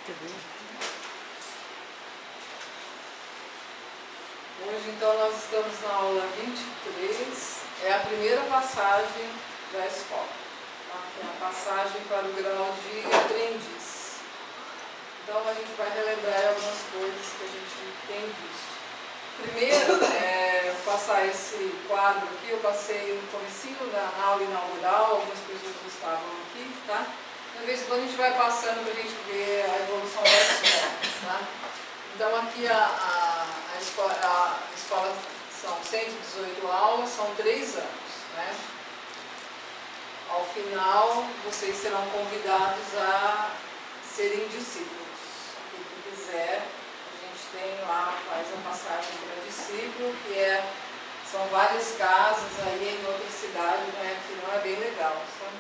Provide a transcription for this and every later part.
Hoje, então, nós estamos na aula 23, é a primeira passagem da escola, tá? É a passagem para o grau de aprendiz. Então, a gente vai relembrar algumas coisas que a gente tem visto. Primeiro, passar esse quadro aqui, eu passei no comecinho da aula inaugural, algumas pessoas não estavam aqui, tá? De vez em quando a gente vai passando para a gente ver a evolução da escola, tá? Então, aqui a escola são 118 aulas, são 3 anos, né? Ao final, vocês serão convidados a serem discípulos. Aquele que quiser, a gente tem lá, faz a passagem para discípulo, que são várias casas aí em outra cidade, né? Que não é bem legal, sabe?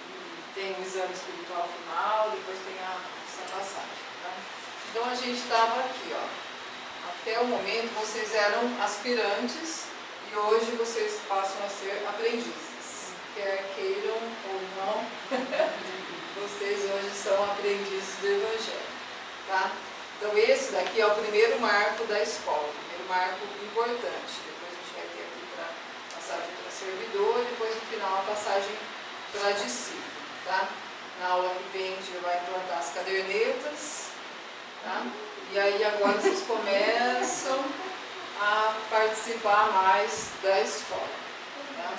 E tem o exame espiritual final, depois tem essa passagem, tá? Então, a gente estava aqui, ó. Até o momento, vocês eram aspirantes e hoje vocês passam a ser aprendizes. Quer queiram ou não, vocês hoje são aprendizes do Evangelho, tá? Então, esse daqui é o primeiro marco da escola, o primeiro marco importante. Depois a gente vai ter aqui para passagem para servidor, depois no final a passagem para discípulo, tá? Na aula que vem a gente vai implantar as cadernetas, tá? E aí agora vocês começam a participar mais da escola, tá?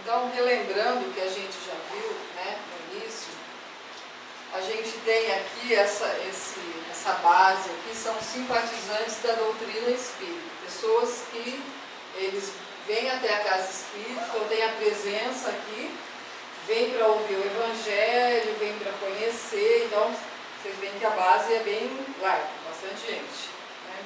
Então, relembrando o que a gente já viu, né, no início, a gente tem aqui essa base aqui, são simpatizantes da doutrina espírita, pessoas que eles vêm até a casa espírita, então tem a presença aqui, vêm para ouvir o Evangelho, vêm para conhecer, então vocês veem que a base é bem larga, bastante gente, né?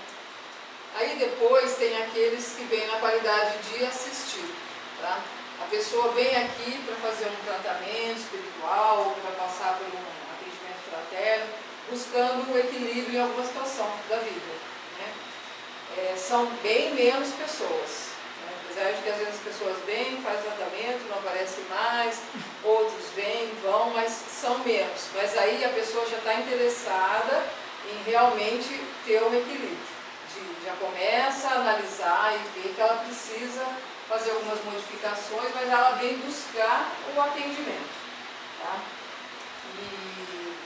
Aí depois tem aqueles que vêm na qualidade de assistir, tá? A pessoa vem aqui para fazer um tratamento espiritual, para passar por um atendimento fraterno, buscando o equilíbrio em alguma situação da vida, né? São bem menos pessoas, né? Apesar de que às vezes as pessoas vêm, fazem tratamento, não aparecem mais, outros vêm, vão, mas são menos. Mas aí a pessoa já está interessada em realmente ter um equilíbrio. Já começa a analisar e ver que ela precisa fazer algumas modificações, mas ela vem buscar o atendimento, tá? E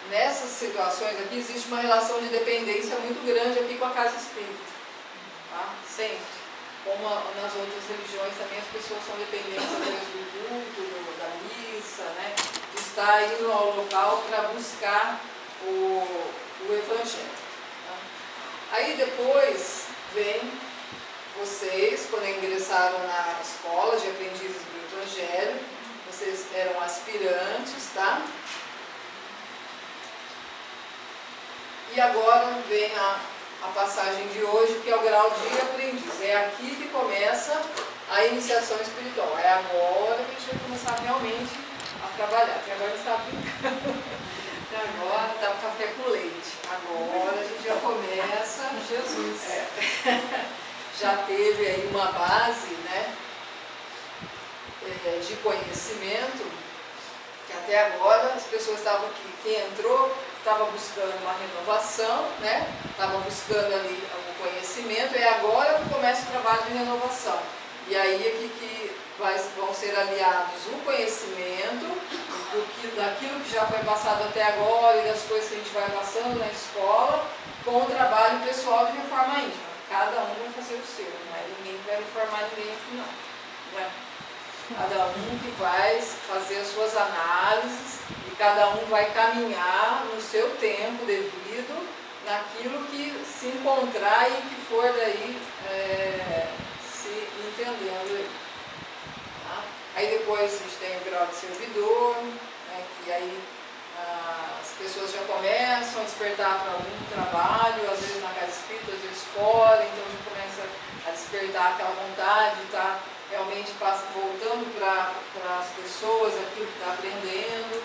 nessas situações aqui existe uma relação de dependência muito grande aqui com a casa espírita, tá? Sempre. Como nas outras religiões também as pessoas são dependentes às vezes do culto, da missa, né? De estar indo ao local para buscar o Evangelho, tá? Aí depois vem vocês, quando ingressaram na escola de aprendizes do Evangelho, vocês eram aspirantes, tá? E agora vem a passagem de hoje, que é o grau de aprendiz. É aqui que começa a iniciação espiritual. É agora que a gente vai começar realmente a trabalhar. Porque agora está brincando. Agora está o café com leite. Agora a gente já começa. Jesus! Já teve aí uma base, né, de conhecimento, que até agora as pessoas estavam aqui, quem entrou estava buscando uma renovação, né, estava buscando ali o conhecimento, e agora que começa o trabalho de renovação. E aí aqui que vão ser aliados o conhecimento, daquilo que já foi passado até agora e das coisas que a gente vai passando na escola, com o trabalho pessoal de reforma íntima. Cada um vai fazer o seu, não é ninguém que vai reformar ninguém aqui não, né? Cada um que vai fazer as suas análises e cada um vai caminhar no seu tempo devido naquilo que se encontrar e que for daí se entendendo aí, tá? Aí depois a gente tem o grau de servidor, né, que aí as pessoas já começam a despertar para algum trabalho, às vezes na casa espírita, às vezes fora, então já começa a despertar aquela vontade de estar realmente voltando para as pessoas aquilo que está aprendendo,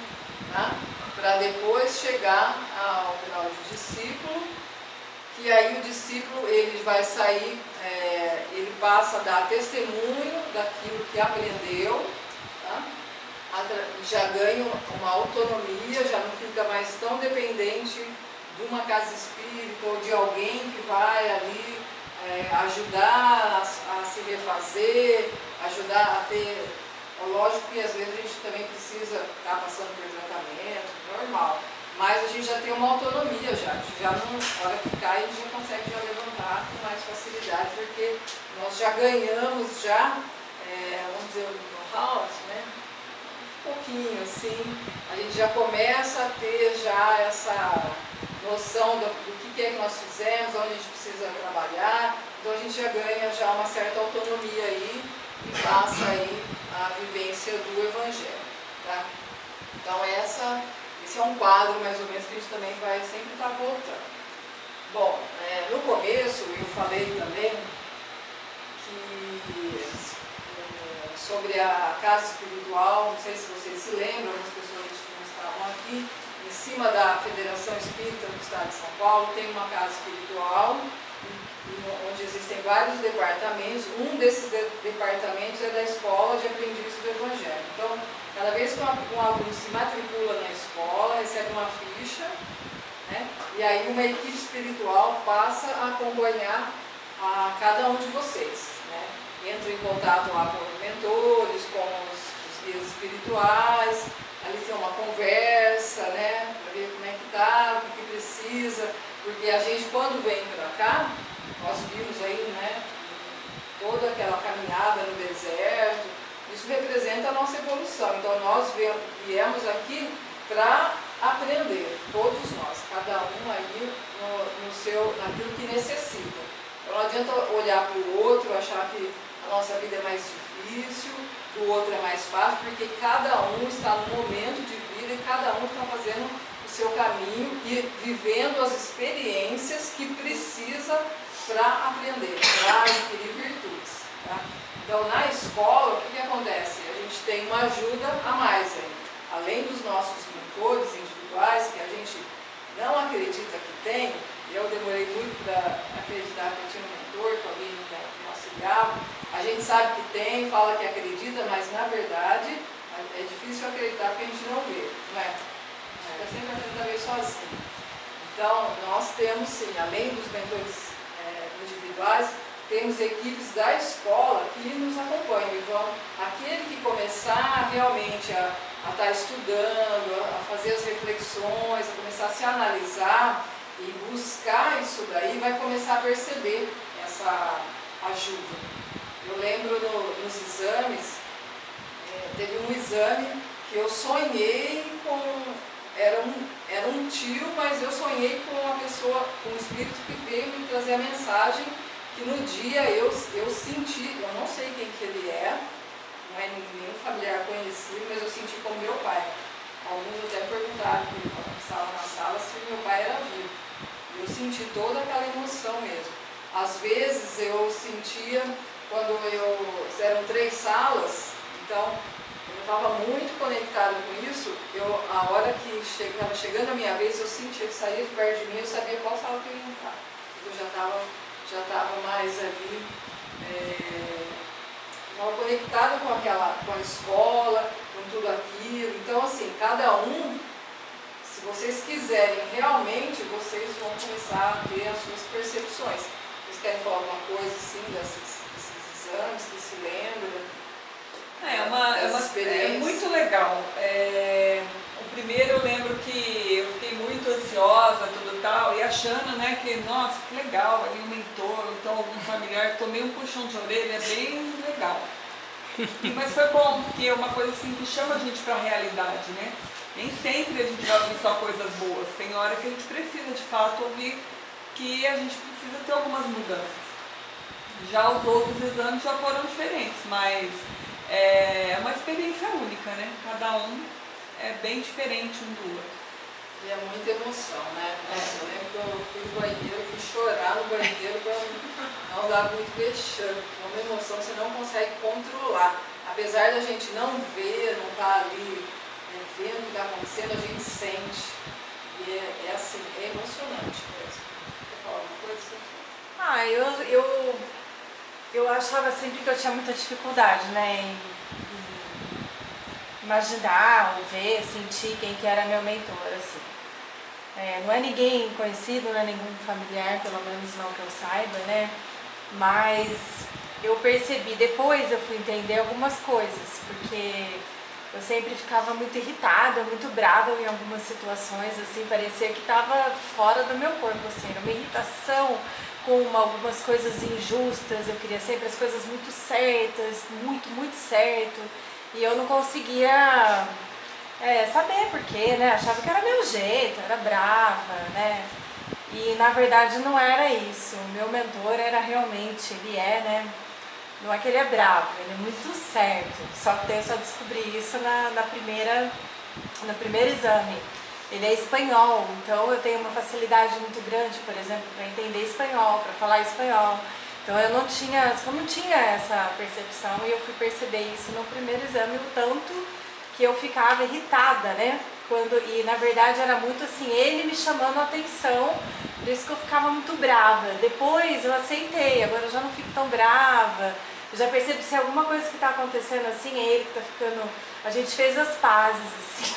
tá? Para depois chegar ao grau de discípulo, que aí o discípulo ele vai sair, ele passa a dar testemunho daquilo que aprendeu, tá? já ganham uma autonomia, já não fica mais tão dependente de uma casa espírita ou de alguém que vai ali ajudar a se refazer, ajudar a ter... Lógico que às vezes a gente também precisa estar passando por tratamento, normal, mas a gente já tem uma autonomia já, a gente já não, na hora que cai, a gente já consegue já levantar com mais facilidade, porque nós já ganhamos já, vamos dizer, no know-how, né? Um pouquinho assim, a gente já começa a ter já essa noção do que é que nós fizemos, onde a gente precisa trabalhar, então a gente já ganha já uma certa autonomia aí e passa aí a vivência do Evangelho, tá? Então esse é um quadro mais ou menos que a gente também vai sempre estar voltando. Bom, no começo eu falei também que sobre a casa espiritual, não sei se vocês se lembram, algumas pessoas que não estavam aqui, em cima da Federação Espírita do Estado de São Paulo tem uma casa espiritual, onde existem vários departamentos. Um desses departamentos é da Escola de Aprendizes do Evangelho. Então, cada vez que um aluno se matricula na escola, recebe uma ficha, né? E aí uma equipe espiritual passa a acompanhar a cada um de vocês, né? Entra em contato lá com os mentores, com os guias espirituais, ali tem uma conversa, né? Para ver como é que está, o que precisa, porque a gente, quando vem para cá, nós vimos aí, né, toda aquela caminhada no deserto, isso representa a nossa evolução. Então nós viemos aqui para aprender, todos nós, cada um aí naquilo que necessita. Então não adianta olhar para o outro, achar que a nossa vida é mais difícil, do outro é mais fácil, porque cada um está num momento de vida e cada um está fazendo o seu caminho e vivendo as experiências que precisa para aprender, para adquirir virtudes. Tá? Então, na escola, o que acontece? A gente tem uma ajuda a mais aí. Além dos nossos mentores individuais, que a gente não acredita que tem, eu demorei muito para acreditar que eu tinha um mentor, que alguém me auxiliava. A gente sabe que tem, fala que acredita, mas na verdade é difícil acreditar porque a gente não vê, não é? A gente está sempre acreditando meio sozinho. Então, nós temos sim, além dos mentores individuais, temos equipes da escola que nos acompanham. Então, aquele que começar realmente a estar estudando, a fazer as reflexões, a começar a se analisar e buscar isso daí, vai começar a perceber essa ajuda. Eu lembro nos exames, teve um exame que eu sonhei com... Era um tio, mas eu sonhei com uma pessoa, com um espírito que veio me trazer a mensagem que no dia eu senti, eu não sei quem que ele é, não é nenhum familiar conhecido, mas eu senti como meu pai. Alguns até perguntaram quando estava na sala se meu pai era vivo. Eu senti toda aquela emoção mesmo. Às vezes eu sentia, eram 3 salas, então eu estava muito conectada com isso, a hora que estava chegando a minha vez, eu sentia que saía de perto de mim, eu sabia qual sala que eu ia entrar. Eu já estava mais ali, conectada com a escola, com tudo aquilo. Então, assim, cada um, se vocês quiserem realmente, vocês vão começar a ter as suas percepções. Vocês querem falar alguma coisa, assim, desses exames, que se lembram? É muito legal. O primeiro eu lembro que eu fiquei muito ansiosa, tudo tal, e achando, né, que, nossa, que legal, ali um mentor, então algum familiar, tomei um puxão de orelha, é bem legal. Mas foi bom, porque é uma coisa assim que chama a gente para a realidade, né? Nem sempre a gente vai ouvir só coisas boas, tem hora que a gente precisa de fato ouvir que a gente precisa ter algumas mudanças. Já os outros exames já foram diferentes, mas é uma experiência única, né? Cada um é bem diferente um do outro. E é muita emoção, né? Nossa, eu lembro que eu fui no banheiro, fui chorar no banheiro para não dar muito vexame. É uma emoção que você não consegue controlar. Apesar da gente não ver, não estar ali vendo o que está acontecendo, a gente sente. E é assim, é emocionante mesmo. Quer falar alguma coisa? Eu achava sempre que eu tinha muita dificuldade, né, em imaginar ou ver, sentir quem que era meu mentor, assim. Não é ninguém conhecido, não é nenhum familiar, pelo menos não que eu saiba, né? Mas eu percebi, depois eu fui entender algumas coisas, porque eu sempre ficava muito irritada, muito brava em algumas situações, assim, parecia que estava fora do meu corpo, assim, era uma irritação com algumas coisas injustas, eu queria sempre as coisas muito certas, muito certo, e eu não conseguia saber por quê, né? Achava que era meu jeito, era brava, né? E na verdade não era isso. O meu mentor era realmente, ele é, né? Não é que ele é bravo, ele é muito certo. Só que eu só descobri isso no primeiro exame. Ele é espanhol, então eu tenho uma facilidade muito grande, por exemplo, para entender espanhol, para falar espanhol. Então eu não tinha essa percepção e eu fui perceber isso no primeiro exame, o tanto que eu ficava irritada, né? E na verdade era muito assim, ele me chamando a atenção, por isso que eu ficava muito brava. Depois eu aceitei, agora eu já não fico tão brava, eu já percebo se alguma coisa que está acontecendo assim, é ele que está ficando... A gente fez as pazes, assim.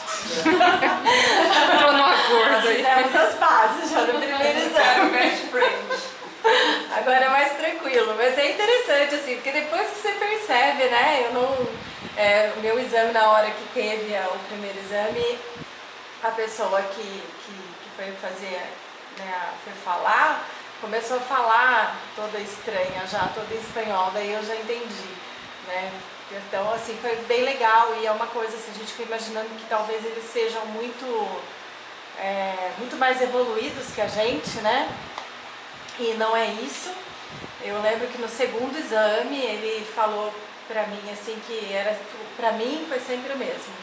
Entrou no acordo. Nós fizemos as pazes já no primeiro exame. Best friend. Agora é mais tranquilo, mas é interessante, assim, porque depois que você percebe, né, o meu exame, na hora que teve o primeiro exame, a pessoa que foi fazer, né, foi falar, começou a falar toda estranha já, toda em espanhol, daí eu já entendi, né. Então, assim, foi bem legal e é uma coisa, assim, a gente fica imaginando que talvez eles sejam muito mais evoluídos que a gente, né, e não é isso. Eu lembro que no segundo exame ele falou pra mim, assim, que pra mim foi sempre o mesmo.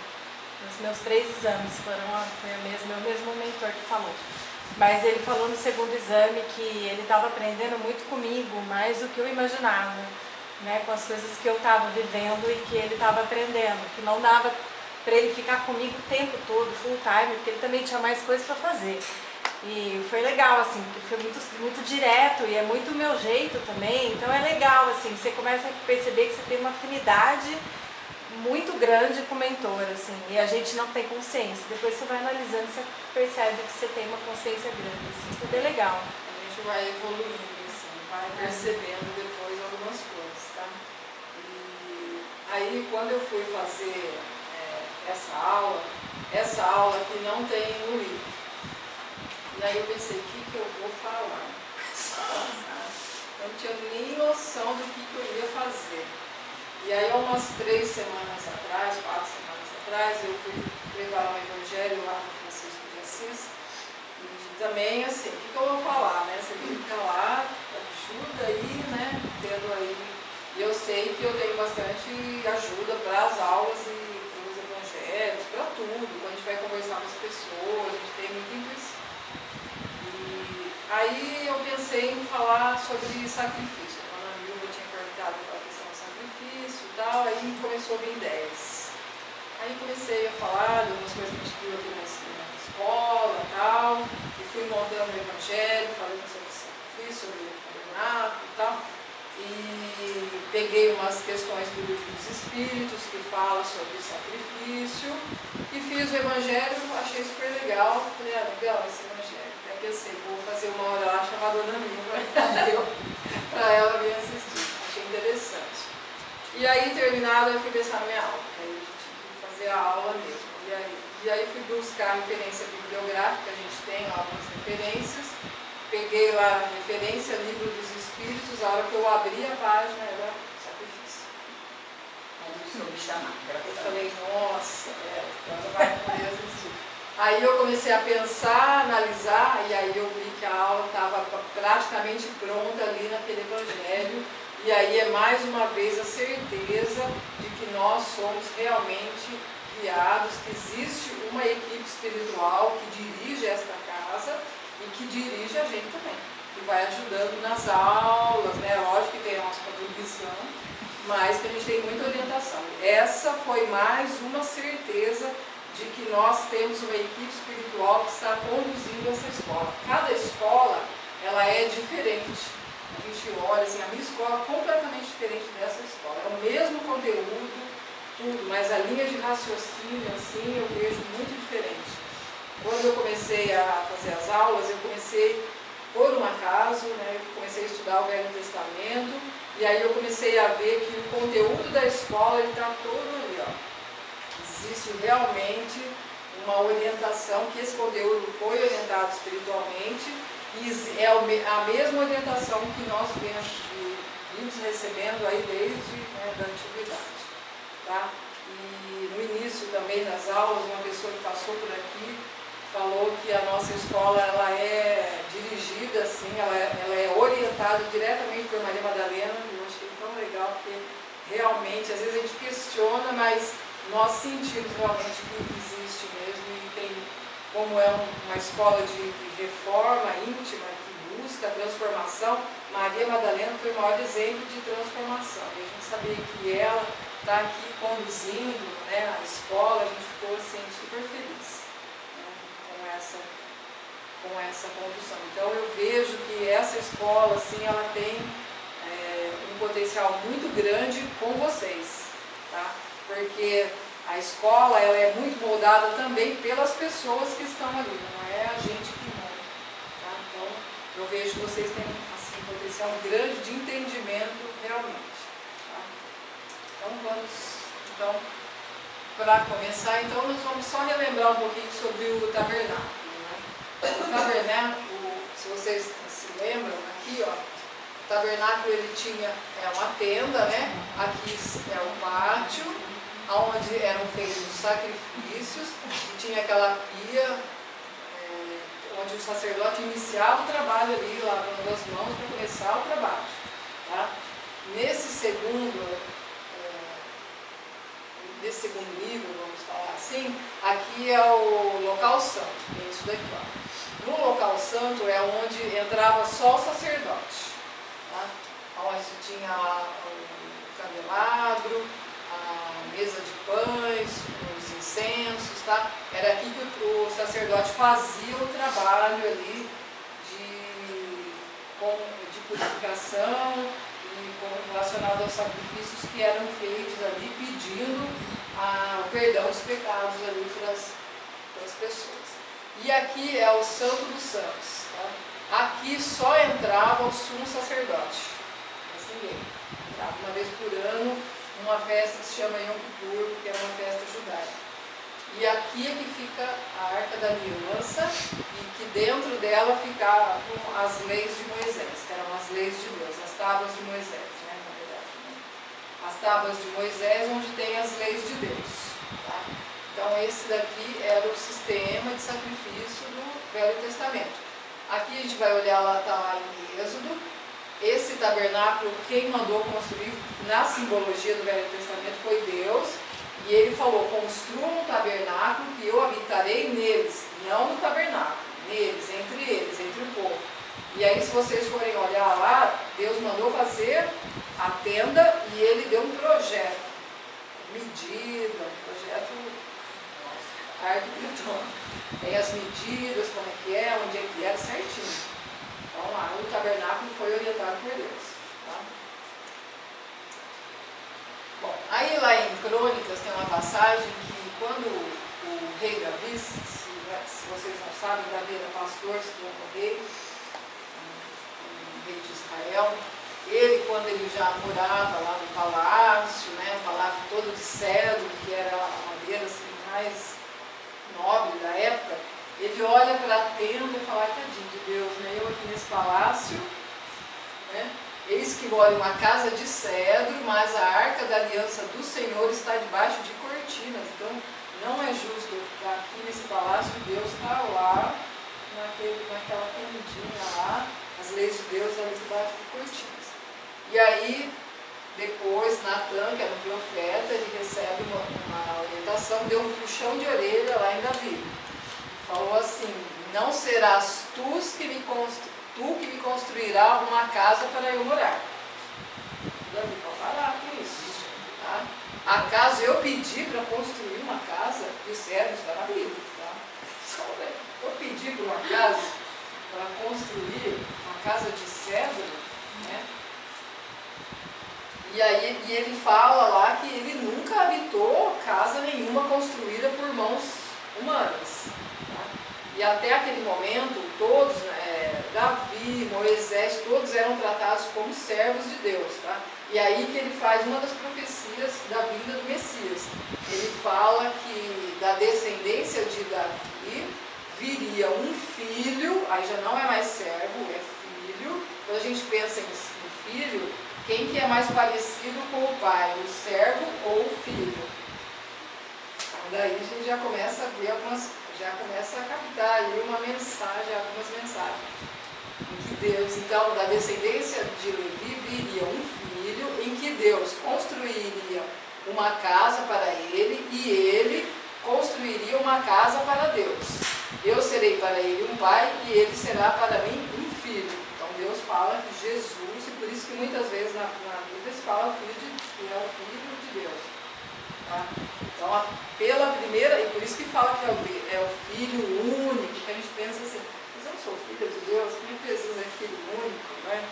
Os meus 3 exames foi o mesmo mentor que falou. Mas ele falou no segundo exame que ele estava aprendendo muito comigo, mais do que eu imaginava, né, com as coisas que eu estava vivendo e que ele estava aprendendo, que não dava para ele ficar comigo o tempo todo, full time, porque ele também tinha mais coisas para fazer. E foi legal, assim, porque foi muito direto e é muito o meu jeito também, então é legal, assim, você começa a perceber que você tem uma afinidade muito grande com o mentor, assim, e a gente não tem consciência. Depois você vai analisando, você percebe que você tem uma consciência grande, assim, isso é bem legal. A gente vai evoluindo, assim, vai percebendo depois algumas coisas, tá? E aí, quando eu fui fazer essa aula que não tem no livro, e aí eu pensei, o que eu vou falar? Eu não tinha nem noção do que eu ia fazer. E aí, há umas 3 semanas atrás, 4 semanas atrás, eu fui preparar um evangelho lá no Francisco de Assis. E também, assim, o que eu vou falar, né? Você fica lá, ajuda aí, né? Tendo aí. E eu sei que eu tenho bastante ajuda para as aulas e para os evangelhos, para tudo. Quando a gente vai conversar com as pessoas, a gente tem muita intuição. Aí eu pensei em falar sobre sacrifício. Quando a Milva tinha perguntado a questão do sacrifício e tal, aí começou a vir ideias. Aí comecei a falar de algumas coisas que a gente viu aqui na escola e tal, e fui montando o evangelho, falando sobre sacrifício, sobre o tabernáculo e tal. E peguei umas questões do livro dos Espíritos que fala sobre sacrifício e fiz o evangelho, achei super legal, falei, legal esse evangelho. Até pensei, vou fazer uma hora lá chamar a Dona Milva para ela vir assistir, achei interessante. E aí, terminado, eu fui pensar na minha aula, aí a gente tinha que fazer a aula mesmo. E aí fui buscar a referência bibliográfica, a gente tem lá algumas referências. Peguei lá a referência, livro dos Espíritos, a hora que eu abri a página era sacrifício. Mas não soube chamar. Eu falei, nossa, então vai poder assistir. Aí eu comecei a pensar, analisar, e aí eu vi que a aula estava praticamente pronta ali naquele evangelho. E aí é mais uma vez a certeza de que nós somos realmente guiados, que existe uma equipe espiritual que dirige esta casa e que dirige a gente também, que vai ajudando nas aulas, né? Lógico que tem a nossa contribuição, mas que a gente tem muita orientação. Essa foi mais uma certeza de que nós temos uma equipe espiritual que está conduzindo essa escola. Cada escola, ela é diferente. A gente olha assim, a minha escola é completamente diferente dessa escola. É o mesmo conteúdo, tudo, mas a linha de raciocínio, assim, eu vejo muito diferente. Quando eu comecei a fazer as aulas, eu comecei por um acaso, né, eu comecei a estudar o Velho Testamento, e aí eu comecei a ver que o conteúdo da escola está todo ali, ó. Existe realmente uma orientação, que esse conteúdo foi orientado espiritualmente, e é a mesma orientação que nós vimos recebendo aí desde, né, da antiguidade. Tá? E no início também das aulas, uma pessoa que passou por aqui falou que a nossa escola ela é dirigida, assim, ela é orientada diretamente por Maria Madalena. Eu achei tão legal, porque realmente, às vezes a gente questiona, mas nós sentimos realmente que existe mesmo, e tem, como é uma escola de reforma íntima, que busca a transformação. Maria Madalena foi o maior exemplo de transformação, e a gente sabia que ela está aqui conduzindo, né, a escola, a gente ficou assim, super feliz, né, com essa condução. Então eu vejo que essa escola assim, ela tem um potencial muito grande com vocês, tá? Porque a escola ela é muito moldada também pelas pessoas que estão ali, não é a gente que monta, tá? Então eu vejo que vocês têm assim, um potencial grande de entendimento realmente. Então vamos, para começar, então nós vamos só relembrar um pouquinho sobre o tabernáculo. Né? O tabernáculo, se vocês se lembram, aqui ó, o tabernáculo ele tinha uma tenda, né? Aqui é o pátio, onde eram feitos os sacrifícios, e tinha aquela pia, onde o sacerdote iniciava o trabalho ali, lavando as mãos para começar o trabalho. Tá? Nesse segundo nível, vamos falar assim, aqui é o local santo, é isso daqui, ó. No local santo é onde entrava só o sacerdote, tá? Onde tinha o candelabro, a mesa de pães, os incensos, tá? Era aqui que o sacerdote fazia o trabalho ali de purificação, relacionado aos sacrifícios que eram feitos ali, pedindo o perdão dos pecados ali para as pessoas. E aqui é o Santo dos Santos. Tá? Aqui só entrava o sumo sacerdote, mas ninguém. Entrava uma vez por ano numa festa que se chama Yom Kippur, que era uma festa judaica. E aqui é que fica a Arca da Aliança, e que dentro dela ficavam as leis de Moisés, que eram as leis de Deus, as tábuas de Moisés, né, na verdade. Né? As tábuas de Moisés, onde tem as leis de Deus. Tá? Então esse daqui era o sistema de sacrifício do Velho Testamento. Aqui a gente vai olhar lá, está lá em Êxodo. Esse tabernáculo, quem mandou construir na simbologia do Velho Testamento foi Deus. E ele falou, construam um tabernáculo que eu habitarei neles, não no tabernáculo, neles, entre o povo. E aí se vocês forem olhar lá, Deus mandou fazer a tenda e ele deu um projeto, medida, um projeto arquitetônico. Tem as medidas, como é que onde é que era, certinho. Então lá, o tabernáculo foi orientado por Deus. Tá? Bom, aí lá em Crônicas tem uma passagem que quando o rei Davi, se vocês não sabem, Davi era pastor, se tornou rei, rei de Israel. Ele, quando ele já morava lá no palácio, né, o palácio todo de cedro, que era a madeira assim, mais nobre da época, ele olha para a tenda e fala, tadinho de Deus, né, eu aqui nesse palácio, né, eis que mora em uma casa de cedro, mas a arca da aliança do Senhor está debaixo de cortinas. Então, não é justo eu ficar aqui nesse palácio, Deus está lá, naquela tendinha lá, as leis de Deus ali debaixo de cortinas. E aí, depois, Natan, que era um profeta, ele recebe uma orientação, deu um puxão de orelha lá em Davi. Falou assim, não serás tu que me construirá uma casa para eu morar. Davi, pode parar com isso. Tá? Acaso eu pedi para construir uma casa de cedros, está na Bíblia. Tá? Eu pedi para uma casa, para construir uma casa de cedro, né? E ele fala lá que ele nunca habitou casa nenhuma construída por mãos humanas. Tá? E até aquele momento, todos, Davi, Moisés, todos eram tratados como servos de Deus. Tá? E aí que ele faz uma das profecias da vinda do Messias. Ele fala que da descendência de Davi viria um filho, aí já não é mais servo, é filho. Quando a gente pensa em filho, quem que é mais parecido com o pai, o servo ou o filho? Daí a gente já começa a ver já começa a captar ali uma mensagem, algumas mensagens. Em que Deus, então, da descendência de Levi viria um filho, em que Deus construiria uma casa para ele e ele construiria uma casa para Deus. Eu serei para ele um pai e ele será para mim um filho. Então Deus fala que Jesus, e por isso que muitas vezes na Bíblia se fala que é o Filho de Deus. Tá? Então, pela primeira, e por isso que fala que é o Filho único, que a gente pensa assim, mas eu não sou filho de Deus, como é que Jesus é Filho único, né?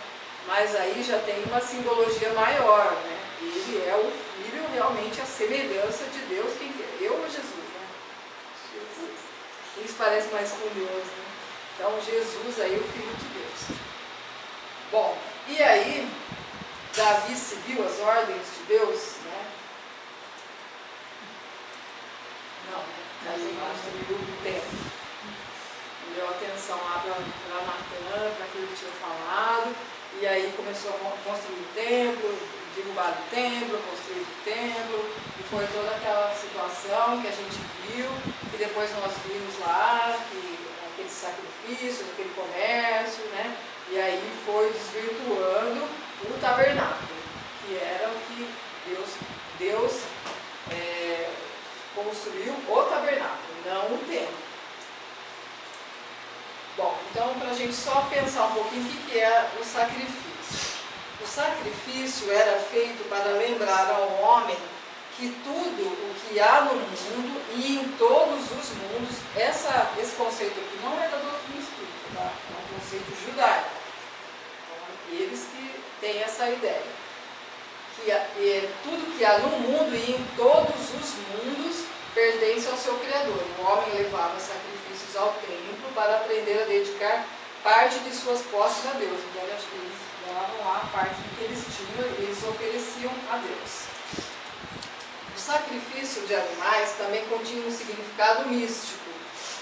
Mas aí já tem uma simbologia maior, né? Ele é o Filho realmente a semelhança de Deus, quem que é? Eu ou Jesus, né? Jesus. Quem se parece mais com Deus, né? Então Jesus aí, o Filho de Deus. Bom, e aí, Davi seguiu as ordens de Deus, né? Não, né? Davi construiu o templo. Deu atenção lá para Natan, para aquilo que tinha falado, e aí começou a construir o templo, derrubar o templo, construir o templo, e foi toda aquela situação que a gente viu, que depois nós vimos lá, que aquele sacrifício, aquele comércio, né? E aí foi desvirtuando o tabernáculo, que era o que Deus construiu o tabernáculo, não o templo. Bom, então para a gente só pensar um pouquinho o que é o sacrifício. O sacrifício era feito para lembrar ao homem que tudo o que há no mundo e em todos os mundos, esse conceito aqui não é da doutrina espírita, tá? É um conceito judaico. Então, eles que têm essa ideia. Que tudo que há no mundo e em todos os mundos pertence ao seu Criador. O homem levava sacrifícios ao templo para aprender a dedicar parte de suas posses a Deus. Então, acho que eles davam lá a parte que eles tinham e eles ofereciam a Deus. O sacrifício de animais também continha um significado místico.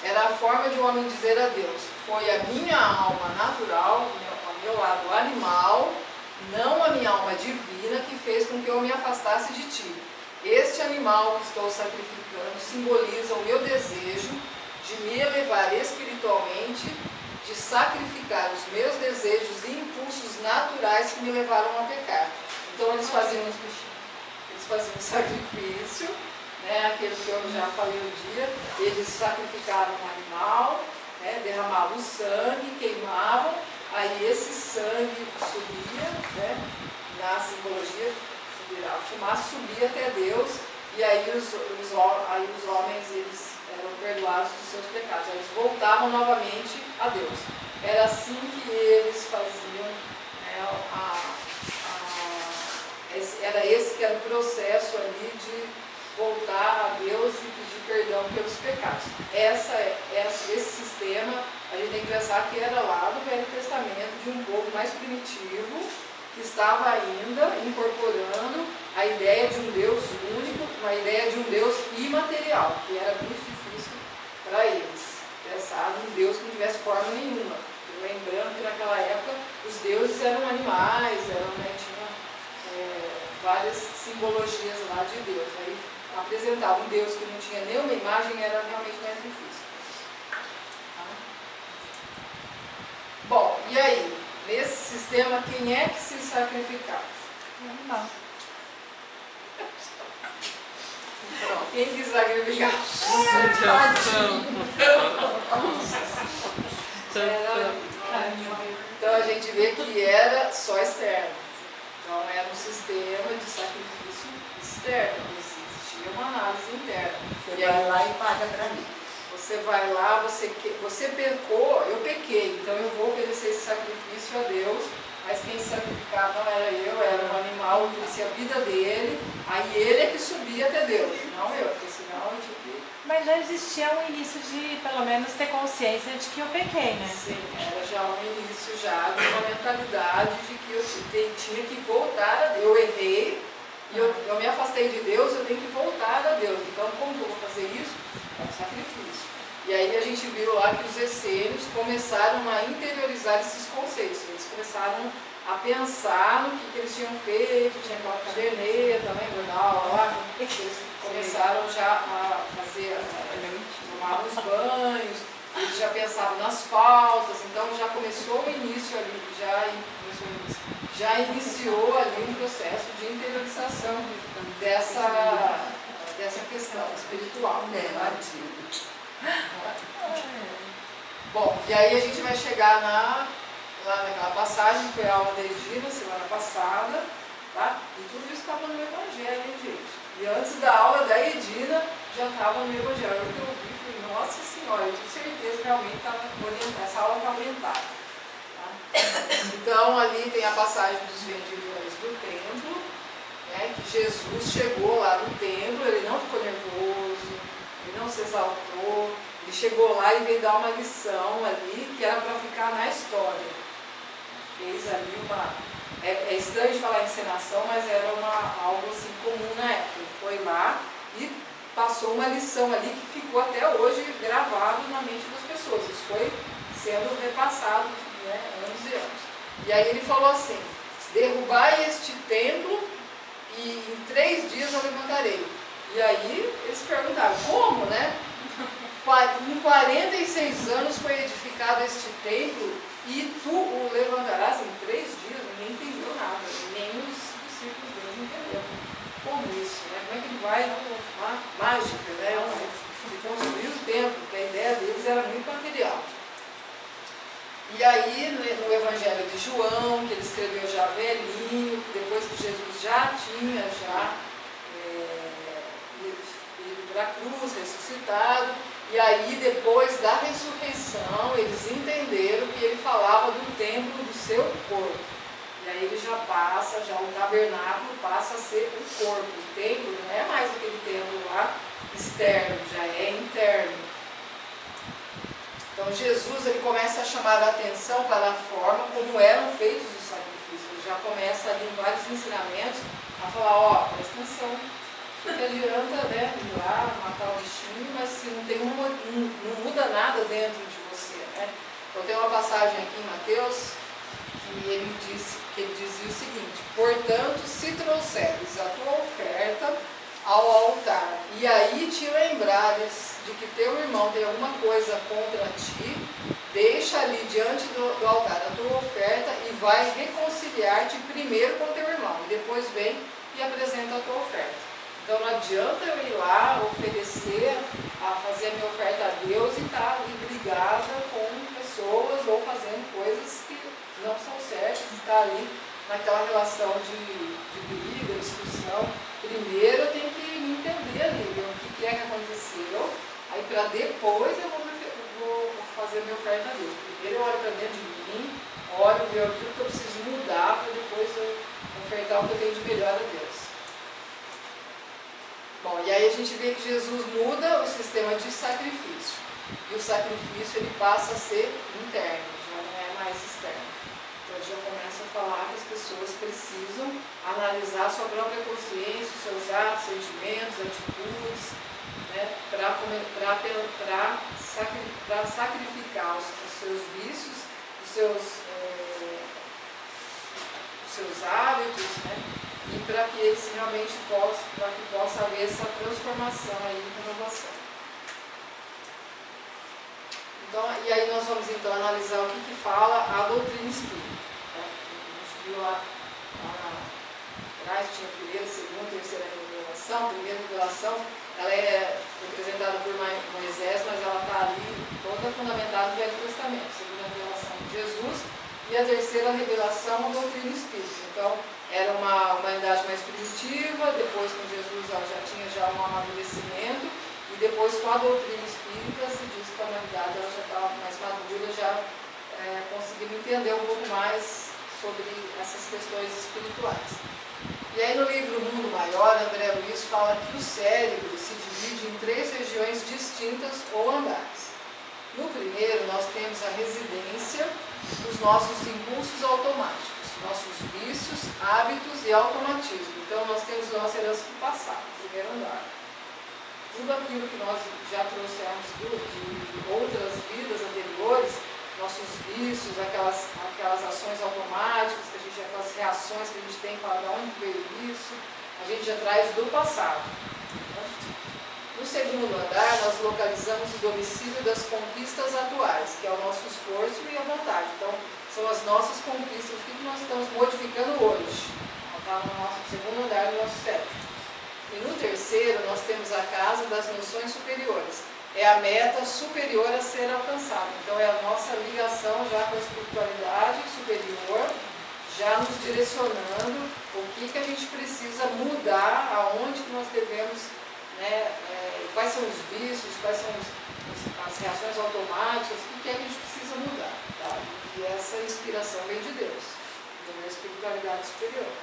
Era a forma de o homem dizer a Deus: foi a minha alma natural, o meu lado animal, não a minha alma divina, que fez com que eu me afastasse de ti. Este animal que estou sacrificando simboliza o meu desejo de me elevar espiritualmente, de sacrificar os meus desejos e impulsos naturais que me levaram a pecar. Então eles faziam um sacrifício, né, aquele que eu já falei um dia, eles sacrificavam um animal, né, derramavam sangue, queimavam, aí esse sangue subia, né, na simbologia, a fumaça subia até Deus, e aí os homens eles eram perdoados dos seus pecados, aí eles voltavam novamente a Deus. Era assim que eles faziam, né, era esse que era o processo ali de voltar a Deus e pedir perdão pelos pecados. Esse sistema, a gente tem que pensar que era lá do Velho Testamento, de um povo mais primitivo, que estava ainda incorporando a ideia de um Deus único, uma ideia de um Deus imaterial, que era muito difícil para eles. Pensar num Deus que não tivesse forma nenhuma. Lembrando que naquela época os deuses eram animais, tinham várias simbologias lá de Deus. Aí apresentar um Deus que não tinha nenhuma imagem era realmente mais difícil. Tá? Bom, e aí? Nesse sistema, quem é que se sacrificava? Não. Quem que sacrificava? Então a gente vê que era só externo. Então era um sistema de sacrifício externo. Não existia uma análise interna. Você vai lá e paga para mim. Você vai lá, você pecou, eu pequei, então eu vou oferecer esse sacrifício a Deus mas quem sacrificava não era eu, era um animal, eu oferecia a vida dele, aí ele é que subia até Deus, não eu, porque senão eu tinha que... Mas já existia um início de, pelo menos, ter consciência de que eu pequei, né? Sim, era já um início já de uma mentalidade de que eu tinha que voltar a Deus. Eu errei, e eu me afastei de Deus, eu tenho que voltar a Deus. Então, como que eu vou fazer isso? É um sacrifício. E aí a gente viu lá que os essênios começaram a interiorizar esses conceitos. Eles começaram a pensar no que eles tinham feito, tinha aquela caderneta, lembra da aula lá? Eles começaram já a fazer, tomar os banhos, eles já pensavam nas faltas, então já começou o início ali, já iniciou ali um processo de interiorização dessa questão espiritual. Bom, e aí a gente vai chegar lá naquela passagem, que foi a aula da Edina, semana passada, tá? E tudo isso estava no Evangelho, hein, gente? E antes da aula da Edina, já estava no Evangelho. Eu ouvi e falei, nossa senhora, eu tenho certeza que realmente essa aula está orientada. Tá? Então, ali tem a passagem dos vendilhões do templo, né, que Jesus chegou lá no templo, ele não ficou nervoso, ele não se exaltou, ele chegou lá e veio dar uma lição ali, que era para ficar na história. Fez ali é estranho de falar encenação, mas era algo assim comum na época. Ele foi lá e passou uma lição ali que ficou até hoje gravado na mente das pessoas. Isso foi sendo repassado, né, anos e anos. E aí ele falou assim, derrubai este templo e em 3 dias eu levantarei. E aí eles perguntaram, como, né? Em 46 anos foi edificado este templo e tu o levantarás em 3 dias. Ninguém entendeu nada, nem os discípulos dele entenderam. Como isso, né? Como é que ele vai uma mágica, né? De construir o templo, porque a ideia deles era muito material. E aí, no Evangelho de João, que ele escreveu já velhinho, depois que Jesus já tinha ido para a cruz, ressuscitado, e aí depois da ressurreição, eles entenderam que ele falava do templo do seu corpo. E aí ele já o tabernáculo passa a ser o corpo. O templo não é mais aquele templo lá externo, já é interno. Então Jesus ele começa a chamar a atenção para a forma como eram feitos os sacrifícios. Ele já começa ali em vários ensinamentos a falar, ó, presta atenção, que adianta, né, ir lá, matar o bichinho, mas se não muda nada dentro de você, né? Então tem uma passagem aqui em Mateus que ele dizia o seguinte, portanto, se trouxeres a tua oferta ao altar, e aí te lembrares de que teu irmão tem alguma coisa contra ti, deixa ali diante do altar a tua oferta e vai reconciliar-te primeiro com teu irmão, e depois vem e apresenta a tua oferta. Então não adianta eu ir lá, oferecer, fazer a minha oferta a Deus e estar ali brigada com pessoas ou fazendo coisas que não são certas, estar ali naquela relação de briga, discussão. Primeiro eu tenho que me entender ali, ver o que é que aconteceu, aí para depois eu vou fazer a minha oferta a Deus. Primeiro eu olho para dentro de mim, olho, ver aquilo que eu preciso mudar para depois eu ofertar o que eu tenho de melhor a Deus. Bom, e aí a gente vê que Jesus muda o sistema de sacrifício. E o sacrifício ele passa a ser interno, já não é mais externo. Então ele já começa a falar que as pessoas precisam analisar sua própria consciência, seus atos, sentimentos, atitudes, né, para sacrificar os seus vícios, os seus hábitos, né? E para que eles realmente possa haver essa transformação aí, renovação. Então, e aí nós vamos então analisar o que fala a doutrina espírita. Né? A gente viu lá atrás, tinha a primeira, segunda, terceira revelação. A primeira revelação, ela é representada por Moisés, mas ela está ali toda fundamentada no Velho Testamento. A segunda revelação de Jesus e a terceira revelação, a doutrina espírita. Então, era uma humanidade mais primitiva, depois com Jesus ela já tinha um amadurecimento, e depois com a doutrina espírita se diz que a humanidade ela já estava mais madura, já conseguindo entender um pouco mais sobre essas questões espirituais. E aí no livro Mundo Maior, André Luiz fala que o cérebro se divide em 3 regiões distintas ou andares. No primeiro, nós temos a residência dos nossos impulsos automáticos, nossos vícios, hábitos e automatismo. Então nós temos nossa herança do passado, primeiro andar. Tudo aquilo que nós já trouxemos de outras vidas anteriores, nossos vícios, aquelas ações automáticas, aquelas reações que a gente tem para onde veio isso, a gente já traz do passado. No segundo andar, nós localizamos o domicílio das conquistas atuais, que é o nosso esforço e a vontade. Então, são as nossas conquistas, o que nós estamos modificando hoje. Está no nosso segundo andar do nosso cérebro. E no terceiro, nós temos a casa das noções superiores. É a meta superior a ser alcançada. Então, é a nossa ligação já com a espiritualidade superior, já nos direcionando o que a gente precisa mudar, aonde que nós devemos, quais são os vícios, quais são as reações automáticas, o que a gente precisa mudar. Tá? E essa inspiração vem de Deus, da espiritualidade superior.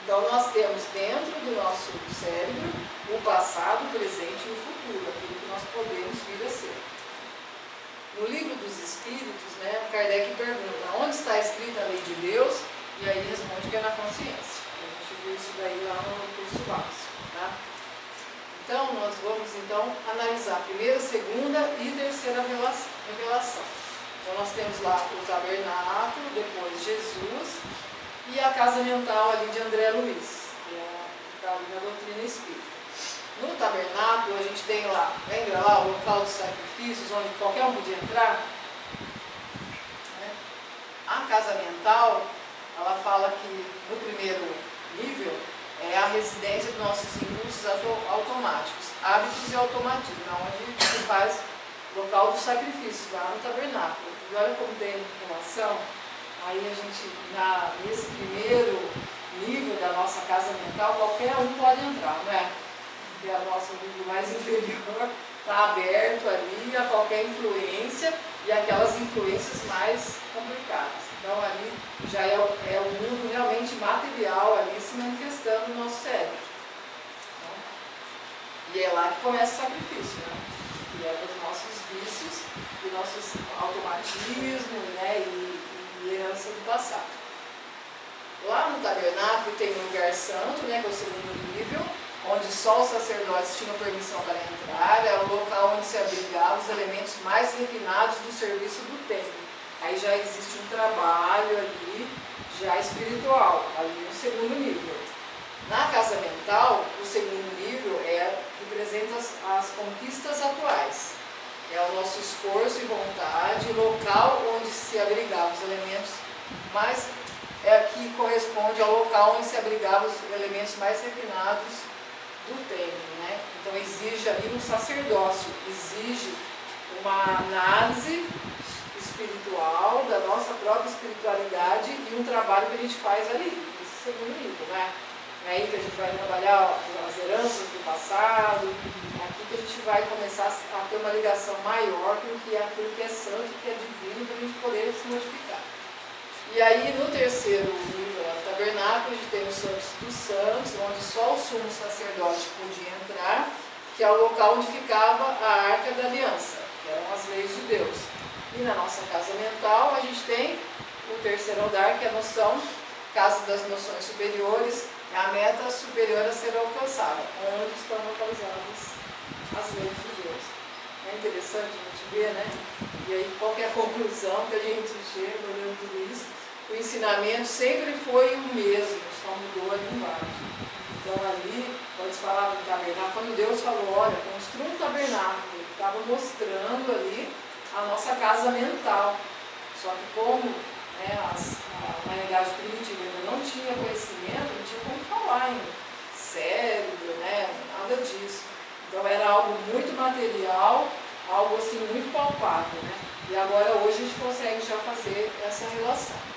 Então nós temos dentro do nosso cérebro o passado, o presente e o futuro, aquilo que nós podemos vir a ser. No livro dos Espíritos, Kardec pergunta onde está escrita a lei de Deus, e aí responde que é na consciência. A gente viu isso daí lá no curso básico. Tá? Então nós vamos analisar a primeira, segunda e terceira revelação. Então nós temos lá o tabernáculo, depois Jesus e a casa mental ali de André Luiz, que está ali na doutrina espírita. No tabernáculo a gente tem lá, lembra lá o local dos sacrifícios, onde qualquer um podia entrar? A casa mental, ela fala que no primeiro nível é a residência dos nossos impulsos automáticos, hábitos e automatismo, onde se faz o local dos sacrifícios, lá no tabernáculo. E olha como tem relação, aí a gente, nesse primeiro nível da nossa casa mental, qualquer um pode entrar, não é? Porque a nossa nível mais inferior está aberto ali a qualquer influência e aquelas influências mais complicadas. Então ali já é o mundo realmente material ali se manifestando no nosso cérebro. E é lá que começa o sacrifício, que é dos nossos vícios e nossos automatismos, e herança do passado. Lá no tabernáculo tem o lugar santo, que é o segundo nível, onde só os sacerdotes tinham permissão para entrar, é o local onde se abrigavam os elementos mais refinados do serviço do templo. Aí já existe um trabalho ali, já espiritual, ali no segundo nível. Na casa mental, o segundo nível representa as conquistas atuais. É o nosso esforço e vontade, local onde se abrigavam os elementos mais, que corresponde ao local onde se abrigavam os elementos mais refinados do templo, Então exige ali um sacerdócio, exige uma análise espiritual da nossa própria espiritualidade e um trabalho que a gente faz ali, nesse segundo nível, É aí que a gente vai trabalhar as heranças do passado, é aqui que a gente vai começar a ter uma ligação maior com aquilo que é santo, que é divino, para a gente poder se modificar. E aí no terceiro nível, no tabernáculo, a gente tem os santos dos santos, onde só o sumo sacerdote podia entrar, que é o local onde ficava a arca da aliança, que eram as leis de Deus. E na nossa casa mental a gente tem o terceiro andar, que é a noção, casa das noções superiores, é a meta superior a ser alcançada, onde estão localizadas as leis de Deus. É interessante a gente ver, E aí qual que é a conclusão que a gente chega olhando tudo isso? O ensinamento sempre foi o mesmo, só mudou a linguagem. Então ali, quando se falava do tabernáculo, quando Deus falou, olha, construa um tabernáculo, ele estava mostrando ali a nossa casa mental. Só que como a humanidade primitiva ainda não tinha conhecimento, não tinha como falar em cérebro, nada disso. Então era algo muito material, algo assim muito palpável, E agora hoje a gente consegue já fazer essa relação.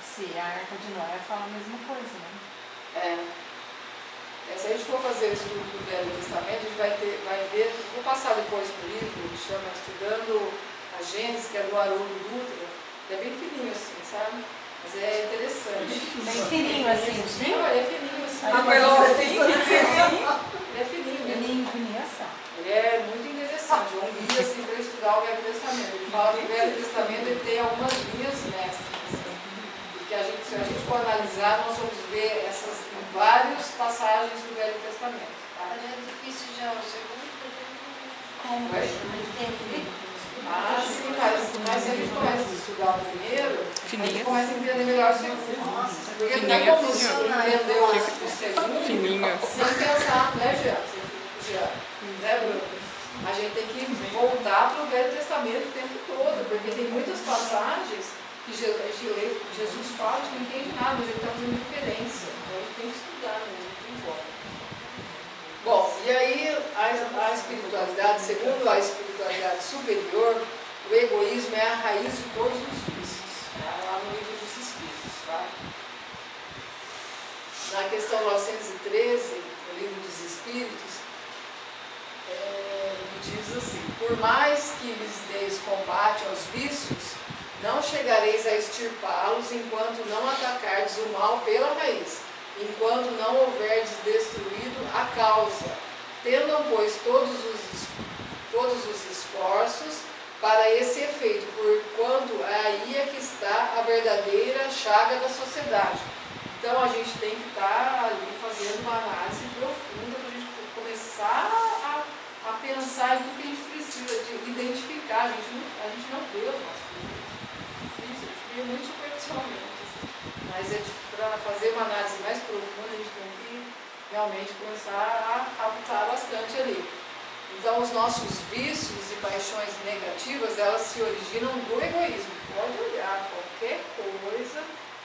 Se a Arca de Noé fala a mesma coisa, Se a gente for fazer o estudo do Velho Testamento, a gente vai ver, vou passar depois no livro, que chama Estudando a Gênesis, que é do Haroldo Dutra, Ele é bem fininho assim, sabe? Mas é interessante. Bem fininho assim. Sim, ele é fininho assim. Ah, foi logo assim? Ele é fininho mesmo. Fininho assim. Ele é muito interessante, é um guia assim, para estudar o Velho Testamento. Ele fala que o Velho Testamento ele tem algumas linhas mestras. E que se a gente for analisar, nós vamos ver essas em várias passagens do Velho Testamento. Tá? Mas é difícil já o segundo, Como? Ah, sim, mas se a gente começa a estudar o primeiro, a gente começa a entender melhor o segundo. Porque não é como se entender o segundo sem pensar, né, Jean? Né, Bruno? A gente tem que voltar para o Velho Testamento o tempo todo, porque tem muitas passagens que Jesus fala que não entende nada, mas ele está fazendo referência. Então a gente tem que estudar, né? Não tem como. Bom, e aí a espiritualidade, segundo a espiritualidade superior, o egoísmo é a raiz de todos os vícios, tá? Lá no livro dos Espíritos. Tá? Na questão 913, no livro dos Espíritos, diz assim: por mais que lhes deis combate aos vícios, não chegareis a extirpá-los enquanto não atacardes o mal pela raiz, enquanto não houverdes destruído a causa. Tendam, pois, todos os esforços para esse efeito, porquanto aí é que está a verdadeira chaga da sociedade. Então a gente tem que estar ali fazendo uma análise profunda para a gente começar a pensar em tudo que a gente precisa de identificar. A gente não vê os nossos vícios, a gente vê muito superficialmente. Mas para fazer uma análise mais profunda, a gente tem que realmente começar a lutar bastante ali. Então, os nossos vícios e paixões negativas, elas se originam do egoísmo. Pode olhar qualquer coisa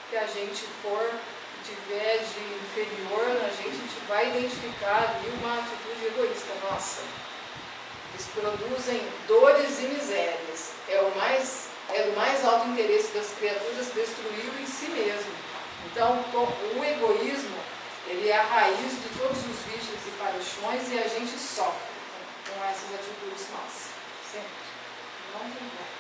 que a gente que tiver de inferior na gente, a gente vai identificar ali uma atitude egoísta nossa. Eles produzem dores e misérias. É do mais alto interesse das criaturas destruir em si mesmo. Então, o egoísmo, ele é a raiz de todos os vícios e paixões e a gente sofre com essas atitudes nossas. Sempre. Não tem como.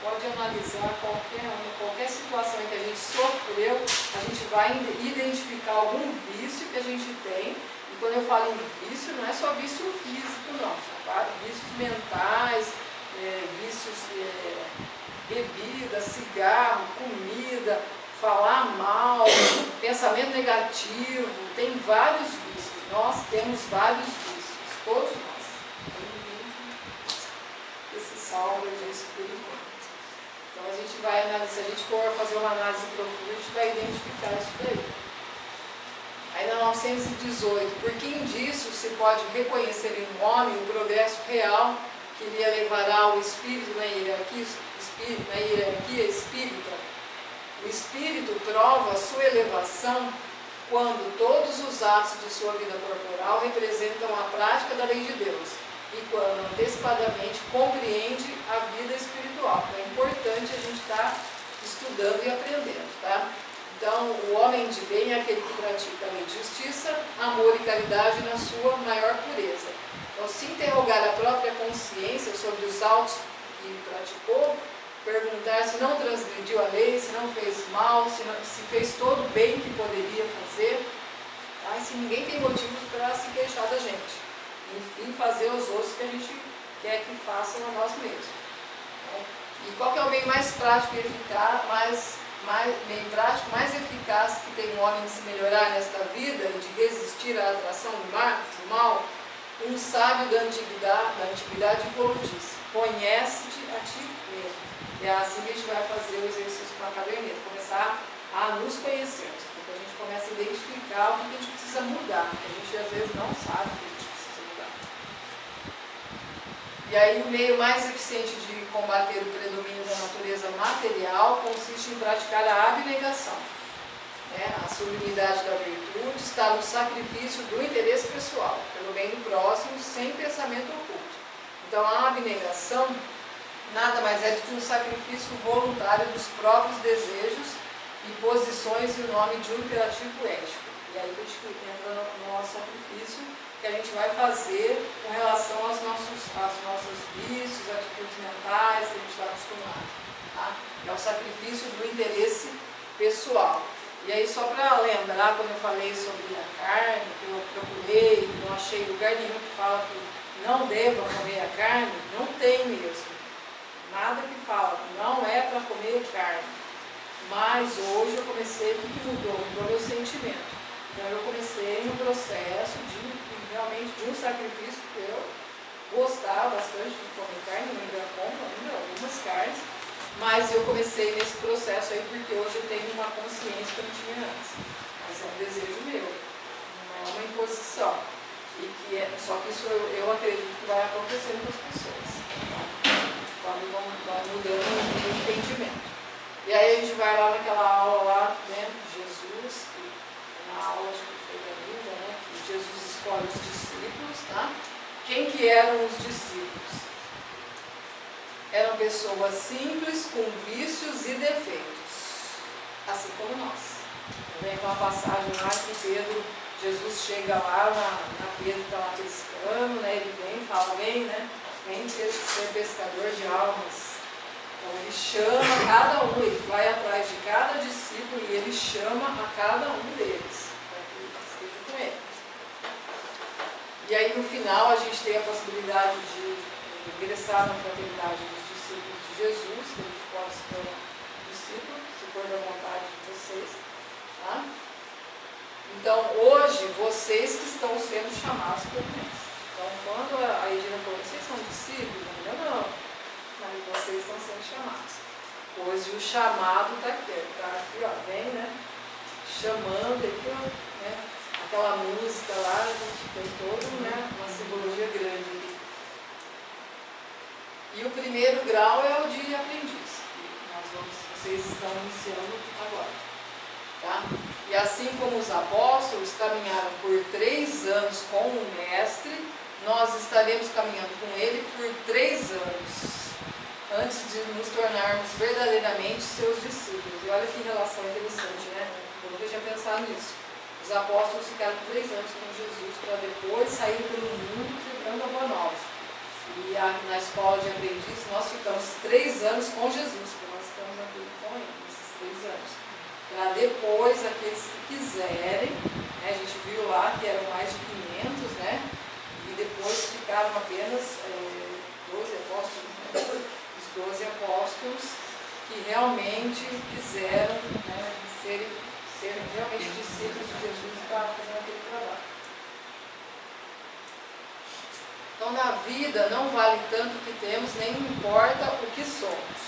Pode analisar qualquer situação em que a gente sofreu, a gente vai identificar algum vício que a gente tem. E quando eu falo em vício, não é só vício físico, não. São vícios mentais, vícios bebida, cigarro, comida, falar mal, pensamento negativo, tem vários vícios. Nós temos vários vícios, todos nós. Esse salva disso por enquanto. Então a gente vai analisar, se a gente for fazer uma análise profunda, a gente vai identificar isso daí. Aí na 918, por que indício se pode reconhecer em um homem o progresso real que lhe levará o espírito na hierarquia espírita? O espírito prova sua elevação quando todos os atos de sua vida corporal representam a prática da lei de Deus e quando antecipadamente compreende a vida espiritual. Então é importante a gente estar estudando e aprendendo, tá? Então, o homem de bem é aquele que pratica a lei de justiça, amor e caridade na sua maior pureza. Então, se interrogar a própria consciência sobre os autos que praticou, perguntar se não transgrediu a lei, se não fez mal, se fez todo o bem que poderia fazer, tá? Se ninguém tem motivos para se queixar da gente. Enfim, fazer aos outros que a gente quer que façam a nós mesmos. Né? E qual que é o meio mais prático e eficaz, mais eficaz que tem um homem de se melhorar nesta vida e de resistir à atração do mal? Um sábio da antiguidade falou disso: conhece-te a ti mesmo. E é assim que a gente vai fazer o exercício com a caderneta, começar a nos conhecermos, porque a gente começa a identificar o que a gente precisa mudar, porque a gente às vezes não sabe o que a gente precisa mudar. E aí o meio mais eficiente de combater o predomínio da natureza material consiste em praticar a abnegação. A sublimidade da virtude está no sacrifício do interesse pessoal, pelo bem do próximo, sem pensamento oculto. Então a abnegação nada mais é do que um sacrifício voluntário dos próprios desejos e posições em nome de um imperativo ético. E aí a gente entra no nosso sacrifício que a gente vai fazer com relação aos nossos vícios, atitudes mentais que a gente está acostumado. Tá? tá? É o sacrifício do interesse pessoal. E aí, só para lembrar, quando eu falei sobre a carne, que eu procurei, não achei lugar nenhum que fala que não deva comer a carne, não tem mesmo. Nada que fala, não é para comer carne. Mas hoje eu comecei, o que mudou? Mudou meu sentimento. Então eu comecei um processo realmente de um sacrifício que eu gostava bastante de comer carne, não ainda como ainda algumas carnes, mas eu comecei nesse processo aí porque hoje eu tenho uma consciência que eu não tinha antes. Mas é um desejo meu, não é uma imposição. Só que isso eu acredito que vai acontecendo com as pessoas. Conforme vai mudando o entendimento. E aí a gente vai lá naquela aula lá, né, de Jesus, na aula acho que foi da Nilva, né, que Jesus escolhe os discípulos, tá? Quem que eram os discípulos? Eram pessoas simples, com vícios e defeitos, assim como nós. Tem aquela passagem lá que Jesus chega lá na Pedro que está lá pescando, né, ele vem, fala, né, vem ser pescador de almas. Então ele chama cada um, ele vai atrás de cada discípulo e ele chama a cada um deles, para que esteja com ele. E aí no final a gente tem a possibilidade de ingressar na fraternidade dos discípulos de Jesus, que a gente pode se tornar discípulo, se for da vontade de vocês. Tá? Então hoje vocês que estão sendo chamados por Cristo. Então quando a Edina falou, vocês são discípulos? Ainda não. Mas vocês estão sendo chamados. Hoje o chamado está aqui, ó, vem, né? Chamando aqui, ó, né? Aquela música lá, a gente tem toda, né, uma simbologia grande aqui. E o primeiro grau é o de aprendiz, que vocês estão iniciando agora. Tá? E assim como os apóstolos caminharam por 3 anos com o Mestre, nós estaremos caminhando com ele por 3 anos. Antes de nos tornarmos verdadeiramente seus discípulos. E olha que relação interessante, né? Eu nunca tinha pensado nisso. Os apóstolos ficaram 3 anos com Jesus para depois sair pelo mundo pregando a boa nova. E na escola de aprendiz nós ficamos 3 anos com Jesus, porque nós estamos aqui com ele, nesses 3 anos. Para depois, aqueles que quiserem, né, a gente viu lá que eram mais de 500, né? E depois ficaram apenas 12 apóstolos, né? 12 apóstolos que realmente quiseram, né, serem realmente discípulos de Jesus e estar fazendo aquele trabalho. Então na vida não vale tanto o que temos, nem importa o que somos.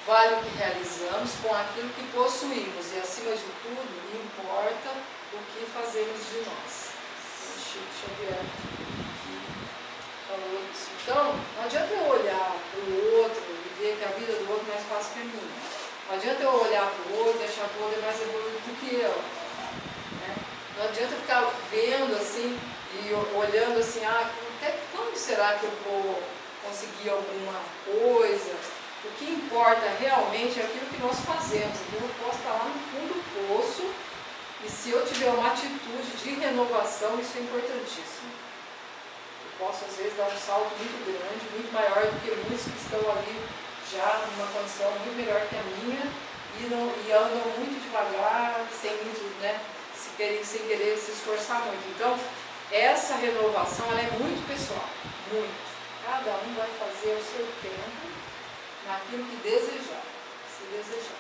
Vale o que realizamos com aquilo que possuímos e acima de tudo importa o que fazemos de nós. O Chico Xavier falou isso. Então, não adianta eu olhar para o outro e ver que a vida do outro é mais fácil que a minha. Não adianta eu olhar para o outro e achar que o outro é mais evoluído do que eu. Né? Não adianta eu ficar vendo assim e olhando assim, até quando será que eu vou conseguir alguma coisa? O que importa realmente é aquilo que nós fazemos. Então eu posso estar lá no fundo do poço e se eu tiver uma atitude de renovação, isso é importantíssimo. Posso às vezes dar um salto muito grande, muito maior do que muitos que estão ali já numa condição muito melhor que a minha e andam muito devagar, sem querer se esforçar muito. Então, essa renovação ela é muito pessoal, muito. Cada um vai fazer o seu tempo naquilo que desejar, se desejar.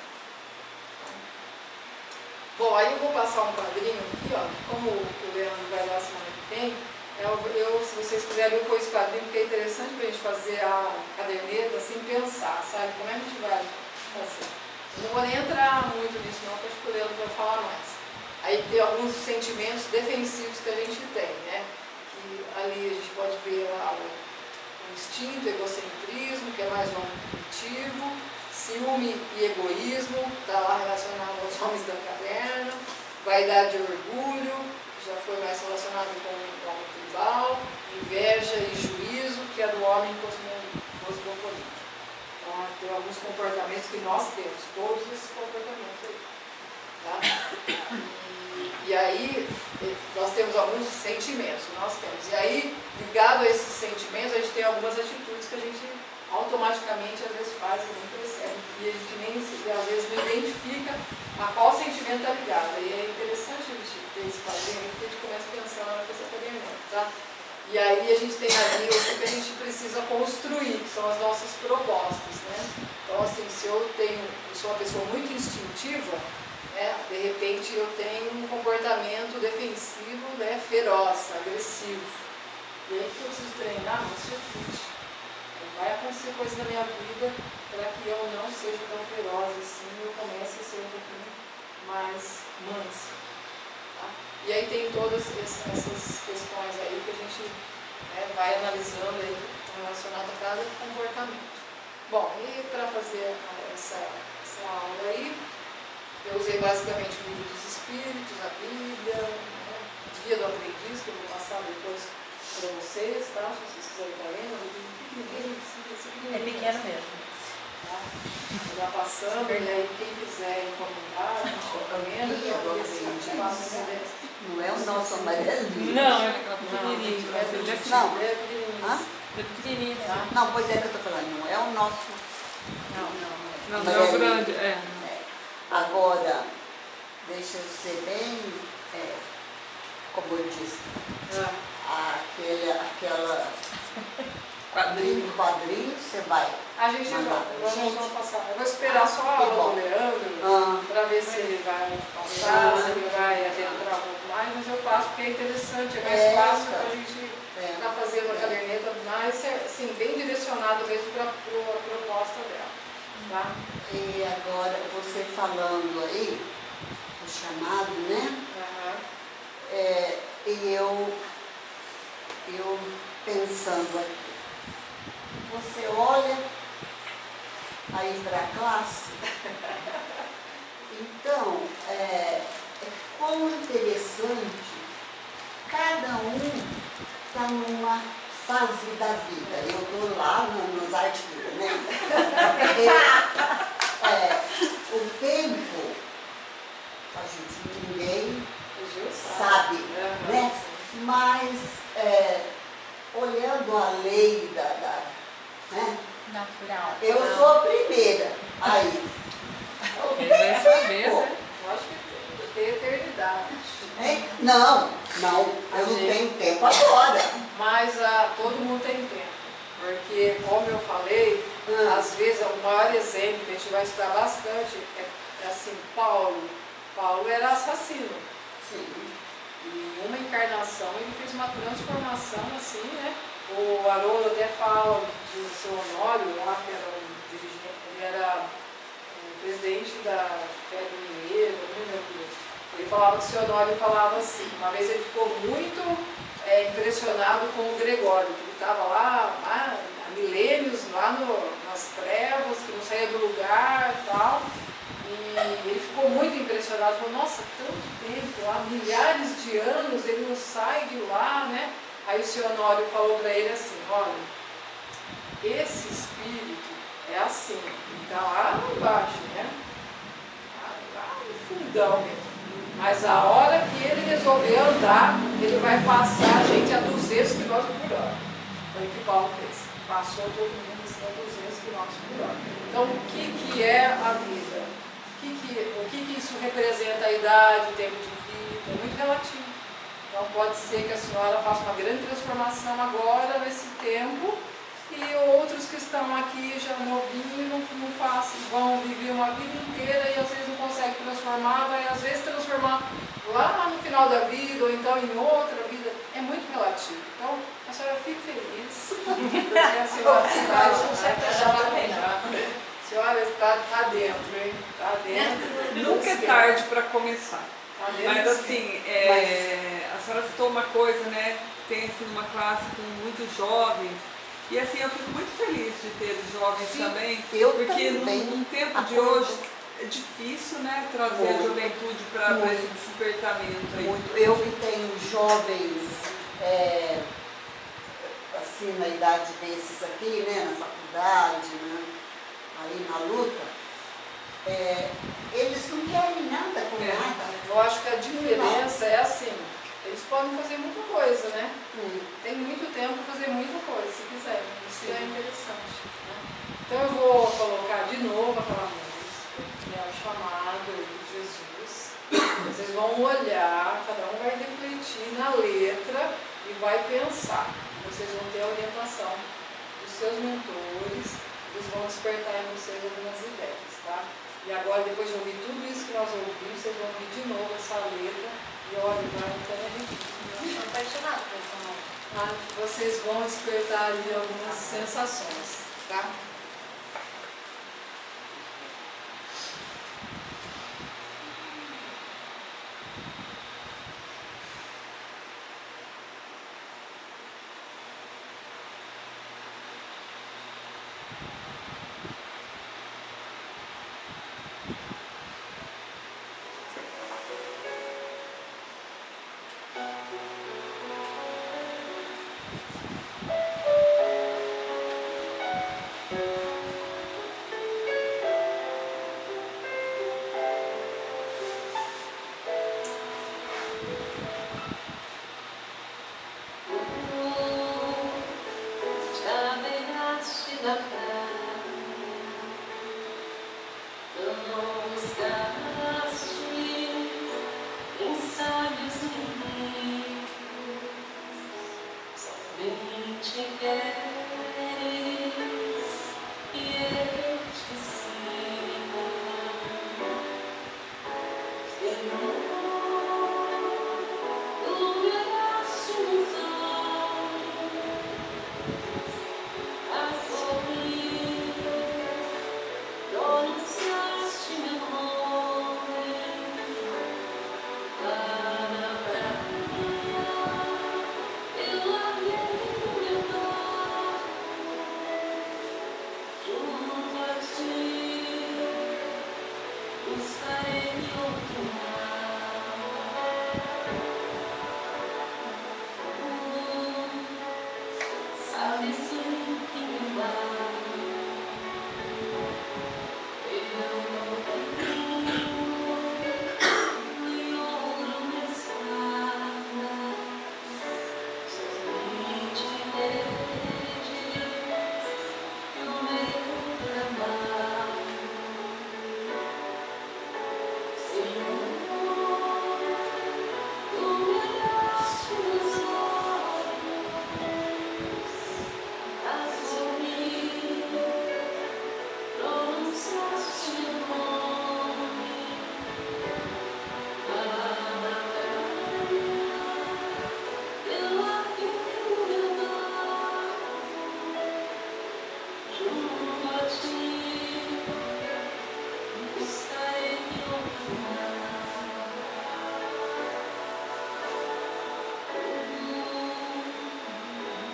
Bom, aí eu vou passar um quadrinho aqui, ó, como o Leandro vai dar semana que vem. Se vocês quiserem, eu pôr esse quadrinho, porque é interessante para a gente fazer a caderneta, assim, pensar, sabe? Como é que a gente vai fazer? Eu não vou nem entrar muito nisso, não, porque acho que o Leandro vai falar mais. Aí tem alguns sentimentos defensivos que a gente tem, né? Que ali a gente pode ver lá o instinto, o egocentrismo, que é mais um homem primitivo, ciúme e egoísmo, está lá relacionado aos homens da caverna, vaidade e orgulho, já foi mais relacionado com o homem tribal, inveja e juízo, que é do homem cosmopolita. Então, tem alguns comportamentos que nós temos, todos esses comportamentos aí. Tá? E aí, nós temos alguns sentimentos que nós temos. E aí, ligado a esses sentimentos, a gente tem algumas atitudes que a gente automaticamente automaticamente às vezes faz e nem percebe. E a gente nem, às vezes, não identifica a qual sentimento está ligado. E é interessante a gente ter esse quadrinho, porque a gente começa a pensar na hora que esse acompanhamento, tá? E aí a gente tem ali o que a gente precisa construir, que são as nossas propostas, né? Então, assim, se eu sou uma pessoa muito instintiva, né, de repente eu tenho um comportamento defensivo, né, feroz, agressivo. E aí que eu preciso treinar no circuito. Vai acontecer coisa na minha vida para que eu não seja tão feroz assim, eu comece a ser um pouquinho mais mansa. Tá? E aí tem todas essas questões aí que a gente, né, vai analisando aí, relacionado a cada comportamento. Bom, e para fazer essa aula aí, eu usei basicamente o Livro dos Espíritos, a Bíblia, né, Guia do Aprendiz, que eu vou passar depois para vocês, tá? Se vocês quiserem estar lendo, é pequeno mesmo. Tá? Já passando, e aí quem quiser encomendar, encomenda, Não é o nosso amarelinho. Não, é pequenininho. É Não. É pequenininho. Tá? Não, pois é que eu estou falando, não é o nosso. Não, não é o grande, é. Agora, deixa eu ser bem, como eu disse, aquela quadrinho, você vai. A gente vamos passar. Eu vou esperar só a aula do Leandro para ver se ele vai passar, se ele vai adentrar um pouco mais, mas eu passo porque é interessante, é mais fácil para a gente estar fazendo a caderneta mais, assim, bem direcionado mesmo para a proposta dela. Tá? E agora, você falando aí, o chamado, né? E eu pensando aqui, você olha aí para a classe, então, como interessante, cada um está numa fase da vida. Eu estou lá nos artigos, né? O tempo, a gente ninguém sabe, né? Mas olhando a lei né? Natural. Eu sou a primeira aí. Ele vai saber, né? Eu acho que tem eternidade. Não, eu não tenho tempo agora. Mas todo mundo tem tempo. Porque, como eu falei, às vezes o maior exemplo que a gente vai estudar bastante é assim, Paulo. Paulo era assassino. Sim. E em uma encarnação ele fez uma transformação assim, né? O Haroldo até fala de seu Honório lá, que era um dirigente, ele era presidente da Febre Mineira, não me lembro. Ele falava que o seu Honório falava assim, uma vez ele ficou muito impressionado com o Gregório, que ele estava lá há milênios, lá nas trevas, que não saía do lugar e tal. E ele ficou muito impressionado, falou, nossa, tanto tempo, há milhares de anos, ele não sai de lá, né? Aí o senhor Honório falou para ele assim, olha, esse espírito é assim, está lá embaixo, né? Lá no fundão mesmo. Mas a hora que ele resolver andar, ele vai passar a gente a 200 km por hora. Foi o que Paulo fez. Passou todo mundo assim, a 200 km por hora. Então, o que é a vida? O que isso representa? A idade, o tempo de vida? É muito relativo. Então pode ser que a senhora faça uma grande transformação agora, nesse tempo, e outros que estão aqui já novinhos não façam, vão viver uma vida inteira e às vezes não conseguem transformar, vai às vezes transformar lá no final da vida, ou então em outra vida. É muito relativo. Então a senhora fique feliz, porque a senhora a senhora está dentro, hein? Está dentro. Nunca é tarde para começar. Tá dentro, Mas assim, a senhora citou uma coisa, né? Tem assim, uma classe com muitos jovens. E assim, eu fico muito feliz de ter jovens também. Porque num tempo de hoje é difícil, né? Trazer a juventude para esse despertamento aí. Muito. Eu que tenho jovens assim, na idade desses aqui, né? Na faculdade, né? Aí na luta, eles não querem nada com nada. Eu acho que a diferença é assim, eles podem fazer muita coisa, né? Tem muito tempo para fazer muita coisa, se quiserem. Isso é interessante, né? aquela música, que é o chamado aí de Jesus. Vocês vão olhar, cada um vai refletir na letra e vai pensar. Vocês vão ter a orientação dos seus mentores, eles vão despertar em vocês algumas ideias, tá? E agora, depois de ouvir tudo isso que nós ouvimos, vocês vão ouvir de novo essa letra e olha, vai até Estou apaixonada por essa música. vocês vão despertar ali algumas sensações, tá? Já beiraste da praia, não buscaste ensaios inimigos, somente queres que eu te siga, Senhor. Iluminaste meus olhos a sorrir, pronunciaste meu nome lá na praia. Eu larguei o meu barco junto a ti, buscarei outro mar. Sabes o que me vale? Eu não tenho nem ouro nem espada, somente redes no meu trabalho. Senhor, tu me olhaste nos olhos a sorrir, pronunciaste meu nome lá na praia. Eu larguei o meu barco junto a ti, buscarei outro mar.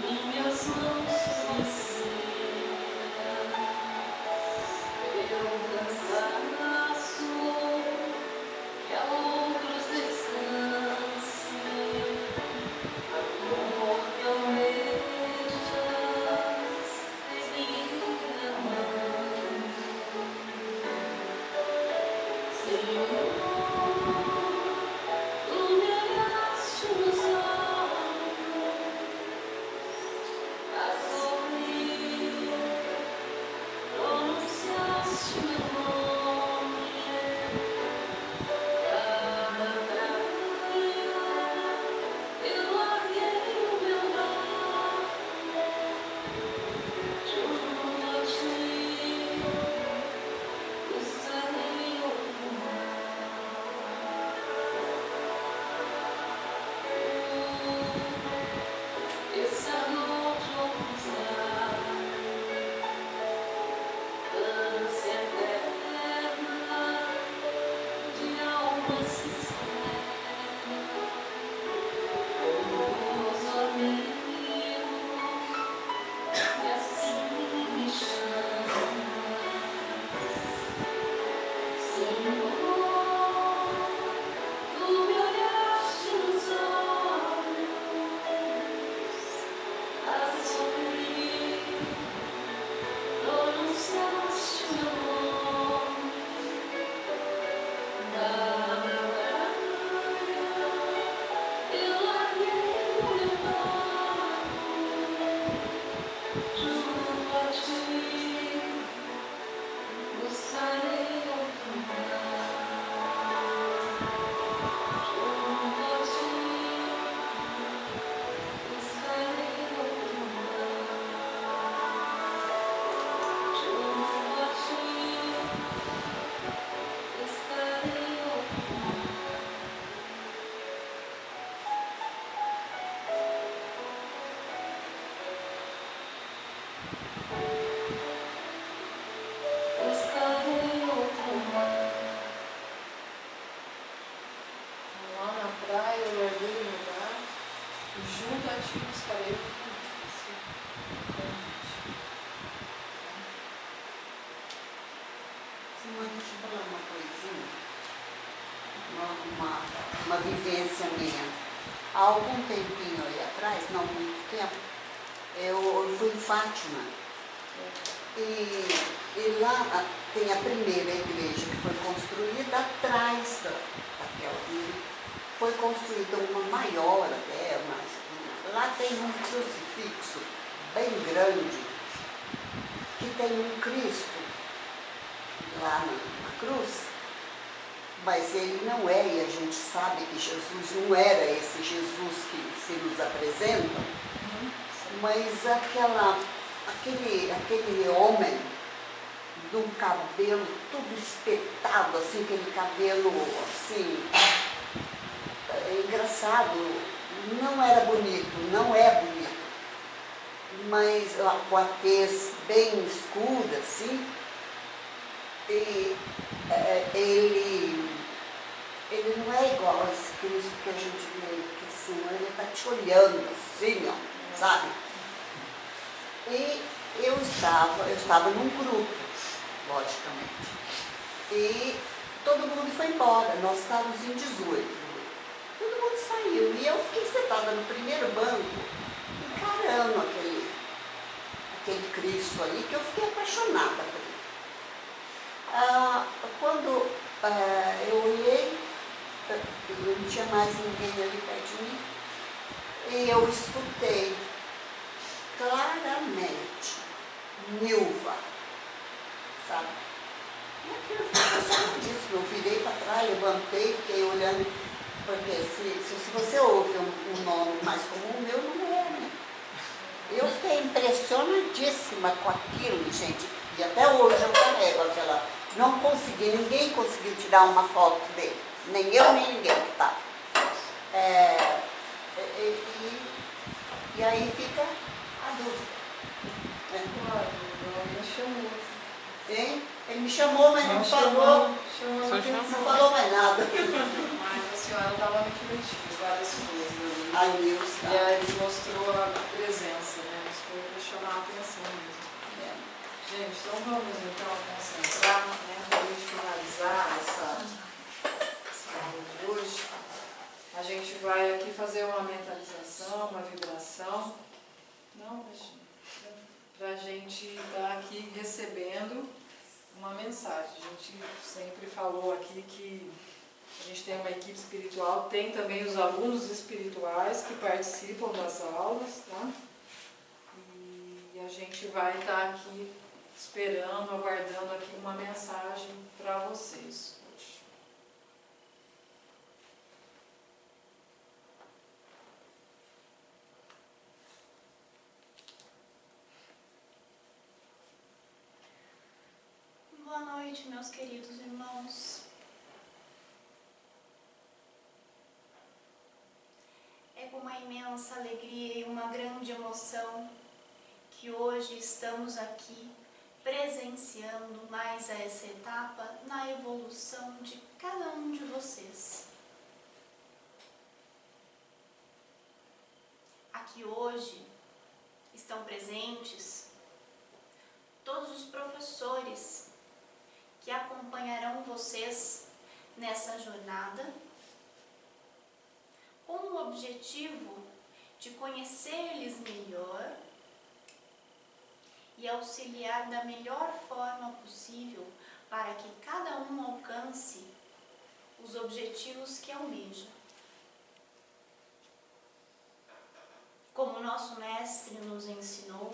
Minhas mãos suicidas, meu cansaço, que a outros descanse, amor que almejas em minha mão. Senhor, tu me olhaste nos olhos a sorrir, pronunciaste meu nome lá na praia. Eu larguei o meu barco junto a ti, buscarei outro mar. Mãe, deixa eu falar uma coisinha, uma vivência minha. Há algum tempinho aí atrás, não muito tempo, eu fui em Fátima. E lá tem a primeira igreja que foi construída atrás daquela. Foi construída uma maior até, mas lá tem um crucifixo bem grande, que tem um Cristo lá na cruz, mas ele não é, e a gente sabe que Jesus não era esse Jesus que se nos apresentam, mas aquele homem de um cabelo tudo espetado, assim, aquele cabelo assim, engraçado, não era bonito, não é bonito, mas com a tez bem escura, assim, e ele não é igual a esse Cristo que a gente vê aqui em cima, ele está te olhando assim, ó, sabe? E eu estava num grupo, logicamente, e todo mundo foi embora, nós estávamos em 18. Todo mundo saiu e eu fiquei sentada no primeiro banco, encarando aquele Cristo ali, que eu fiquei apaixonada por ele. Quando eu olhei, não tinha mais ninguém ali perto de mim, e eu escutei claramente, Nilva, sabe? E aquilo foi impressionantíssimo. Eu virei para trás, levantei, fiquei olhando, porque se você ouve um nome mais comum, o meu não é, né? Eu fiquei impressionadíssima com aquilo, gente. E até hoje eu carrego aquela. Não consegui, ninguém conseguiu tirar uma foto dele. Nem eu, nem ninguém que estava. E aí fica a dúvida. Claro, ele me chamou. Hein? Ele me chamou, mas não falou. Não falou mais nada. Mas a senhora estava me divertindo, várias coisas ali. A Nilce, E aí ele mostrou a presença, né? Isso foi para chamar a atenção mesmo. Gente, então vamos então concentrar, né? Para a gente finalizar essa aula de hoje. A gente vai aqui fazer uma mentalização, uma vibração. Não, para a gente estar aqui recebendo uma mensagem. A gente sempre falou aqui que a gente tem uma equipe espiritual, tem também os alunos espirituais que participam das aulas, tá? E a gente vai estar aqui esperando, aguardando aqui uma mensagem para vocês hoje. Boa noite, meus queridos irmãos. É com uma imensa alegria e uma grande emoção que hoje estamos aqui presenciando mais essa etapa na evolução de cada um de vocês. Aqui hoje estão presentes todos os professores que acompanharão vocês nessa jornada, com o objetivo de conhecer-lhes melhor e auxiliar da melhor forma possível para que cada um alcance os objetivos que almeja. Como nosso mestre nos ensinou,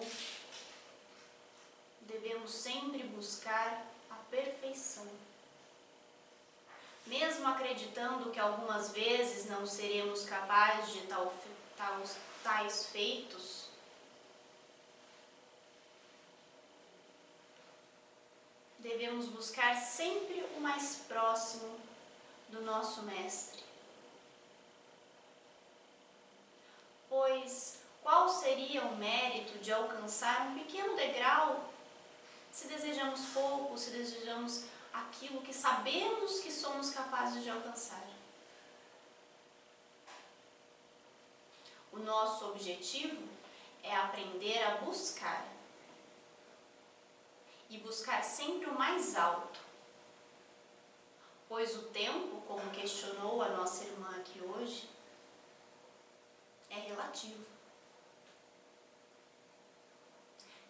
devemos sempre buscar a perfeição. Mesmo acreditando que algumas vezes não seremos capazes de tais feitos, devemos buscar sempre o mais próximo do nosso mestre. Pois qual seria o mérito de alcançar um pequeno degrau se desejamos pouco, se desejamos aquilo que sabemos que somos capazes de alcançar? O nosso objetivo é aprender a buscar. E buscar sempre o mais alto, Pois o tempo, como questionou a nossa irmã aqui hoje, é relativo.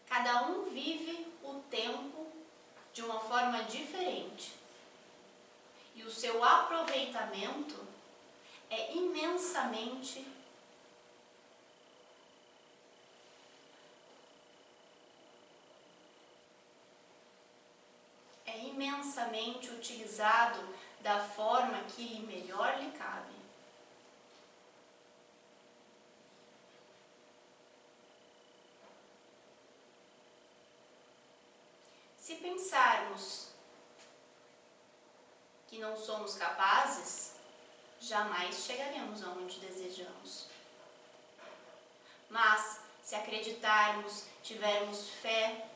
Cada um vive o tempo de uma forma diferente. E o seu aproveitamento é imensamente utilizado da forma que melhor lhe cabe. Se pensarmos que não somos capazes, jamais chegaremos aonde desejamos. Mas, se acreditarmos, tivermos fé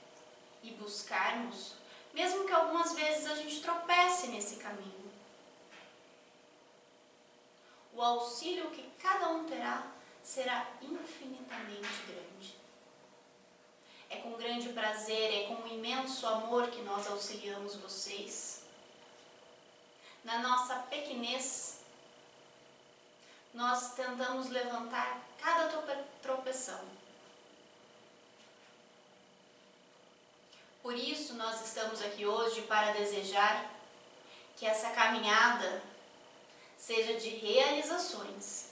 e buscarmos, mesmo que algumas vezes a gente tropece nesse caminho, o auxílio que cada um terá será infinitamente grande. É com grande prazer, é com imenso amor que nós auxiliamos vocês. Na nossa pequenez, nós tentamos levantar cada tropeção. Por isso, nós estamos aqui hoje para desejar que essa caminhada seja de realizações,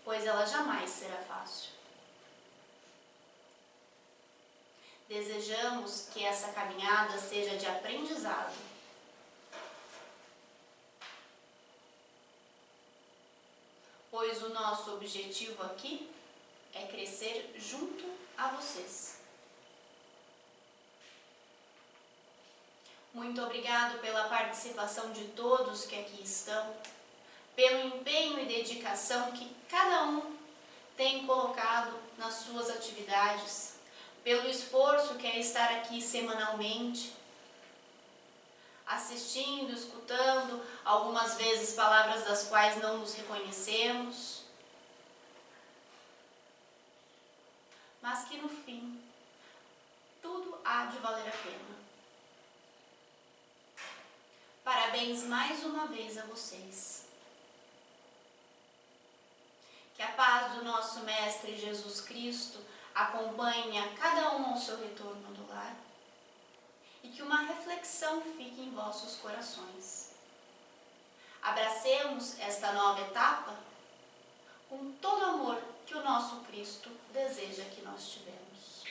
pois ela jamais será fácil. Desejamos que essa caminhada seja de aprendizado. Pois o nosso objetivo aqui é crescer junto a vocês. Muito obrigado pela participação de todos que aqui estão, pelo empenho e dedicação que cada um tem colocado nas suas atividades, pelo esforço que é estar aqui semanalmente, assistindo, escutando, algumas vezes palavras das quais não nos reconhecemos, mas que no fim tudo há de valer a pena. Parabéns mais uma vez a vocês. Que a paz do nosso Mestre Jesus Cristo acompanhe a cada um ao seu retorno do lar e que uma reflexão fique em vossos corações. Abracemos esta nova etapa com todo o amor que o nosso Cristo deseja que nós tivemos.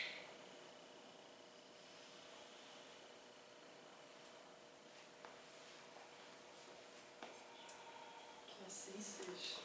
Que assim seja.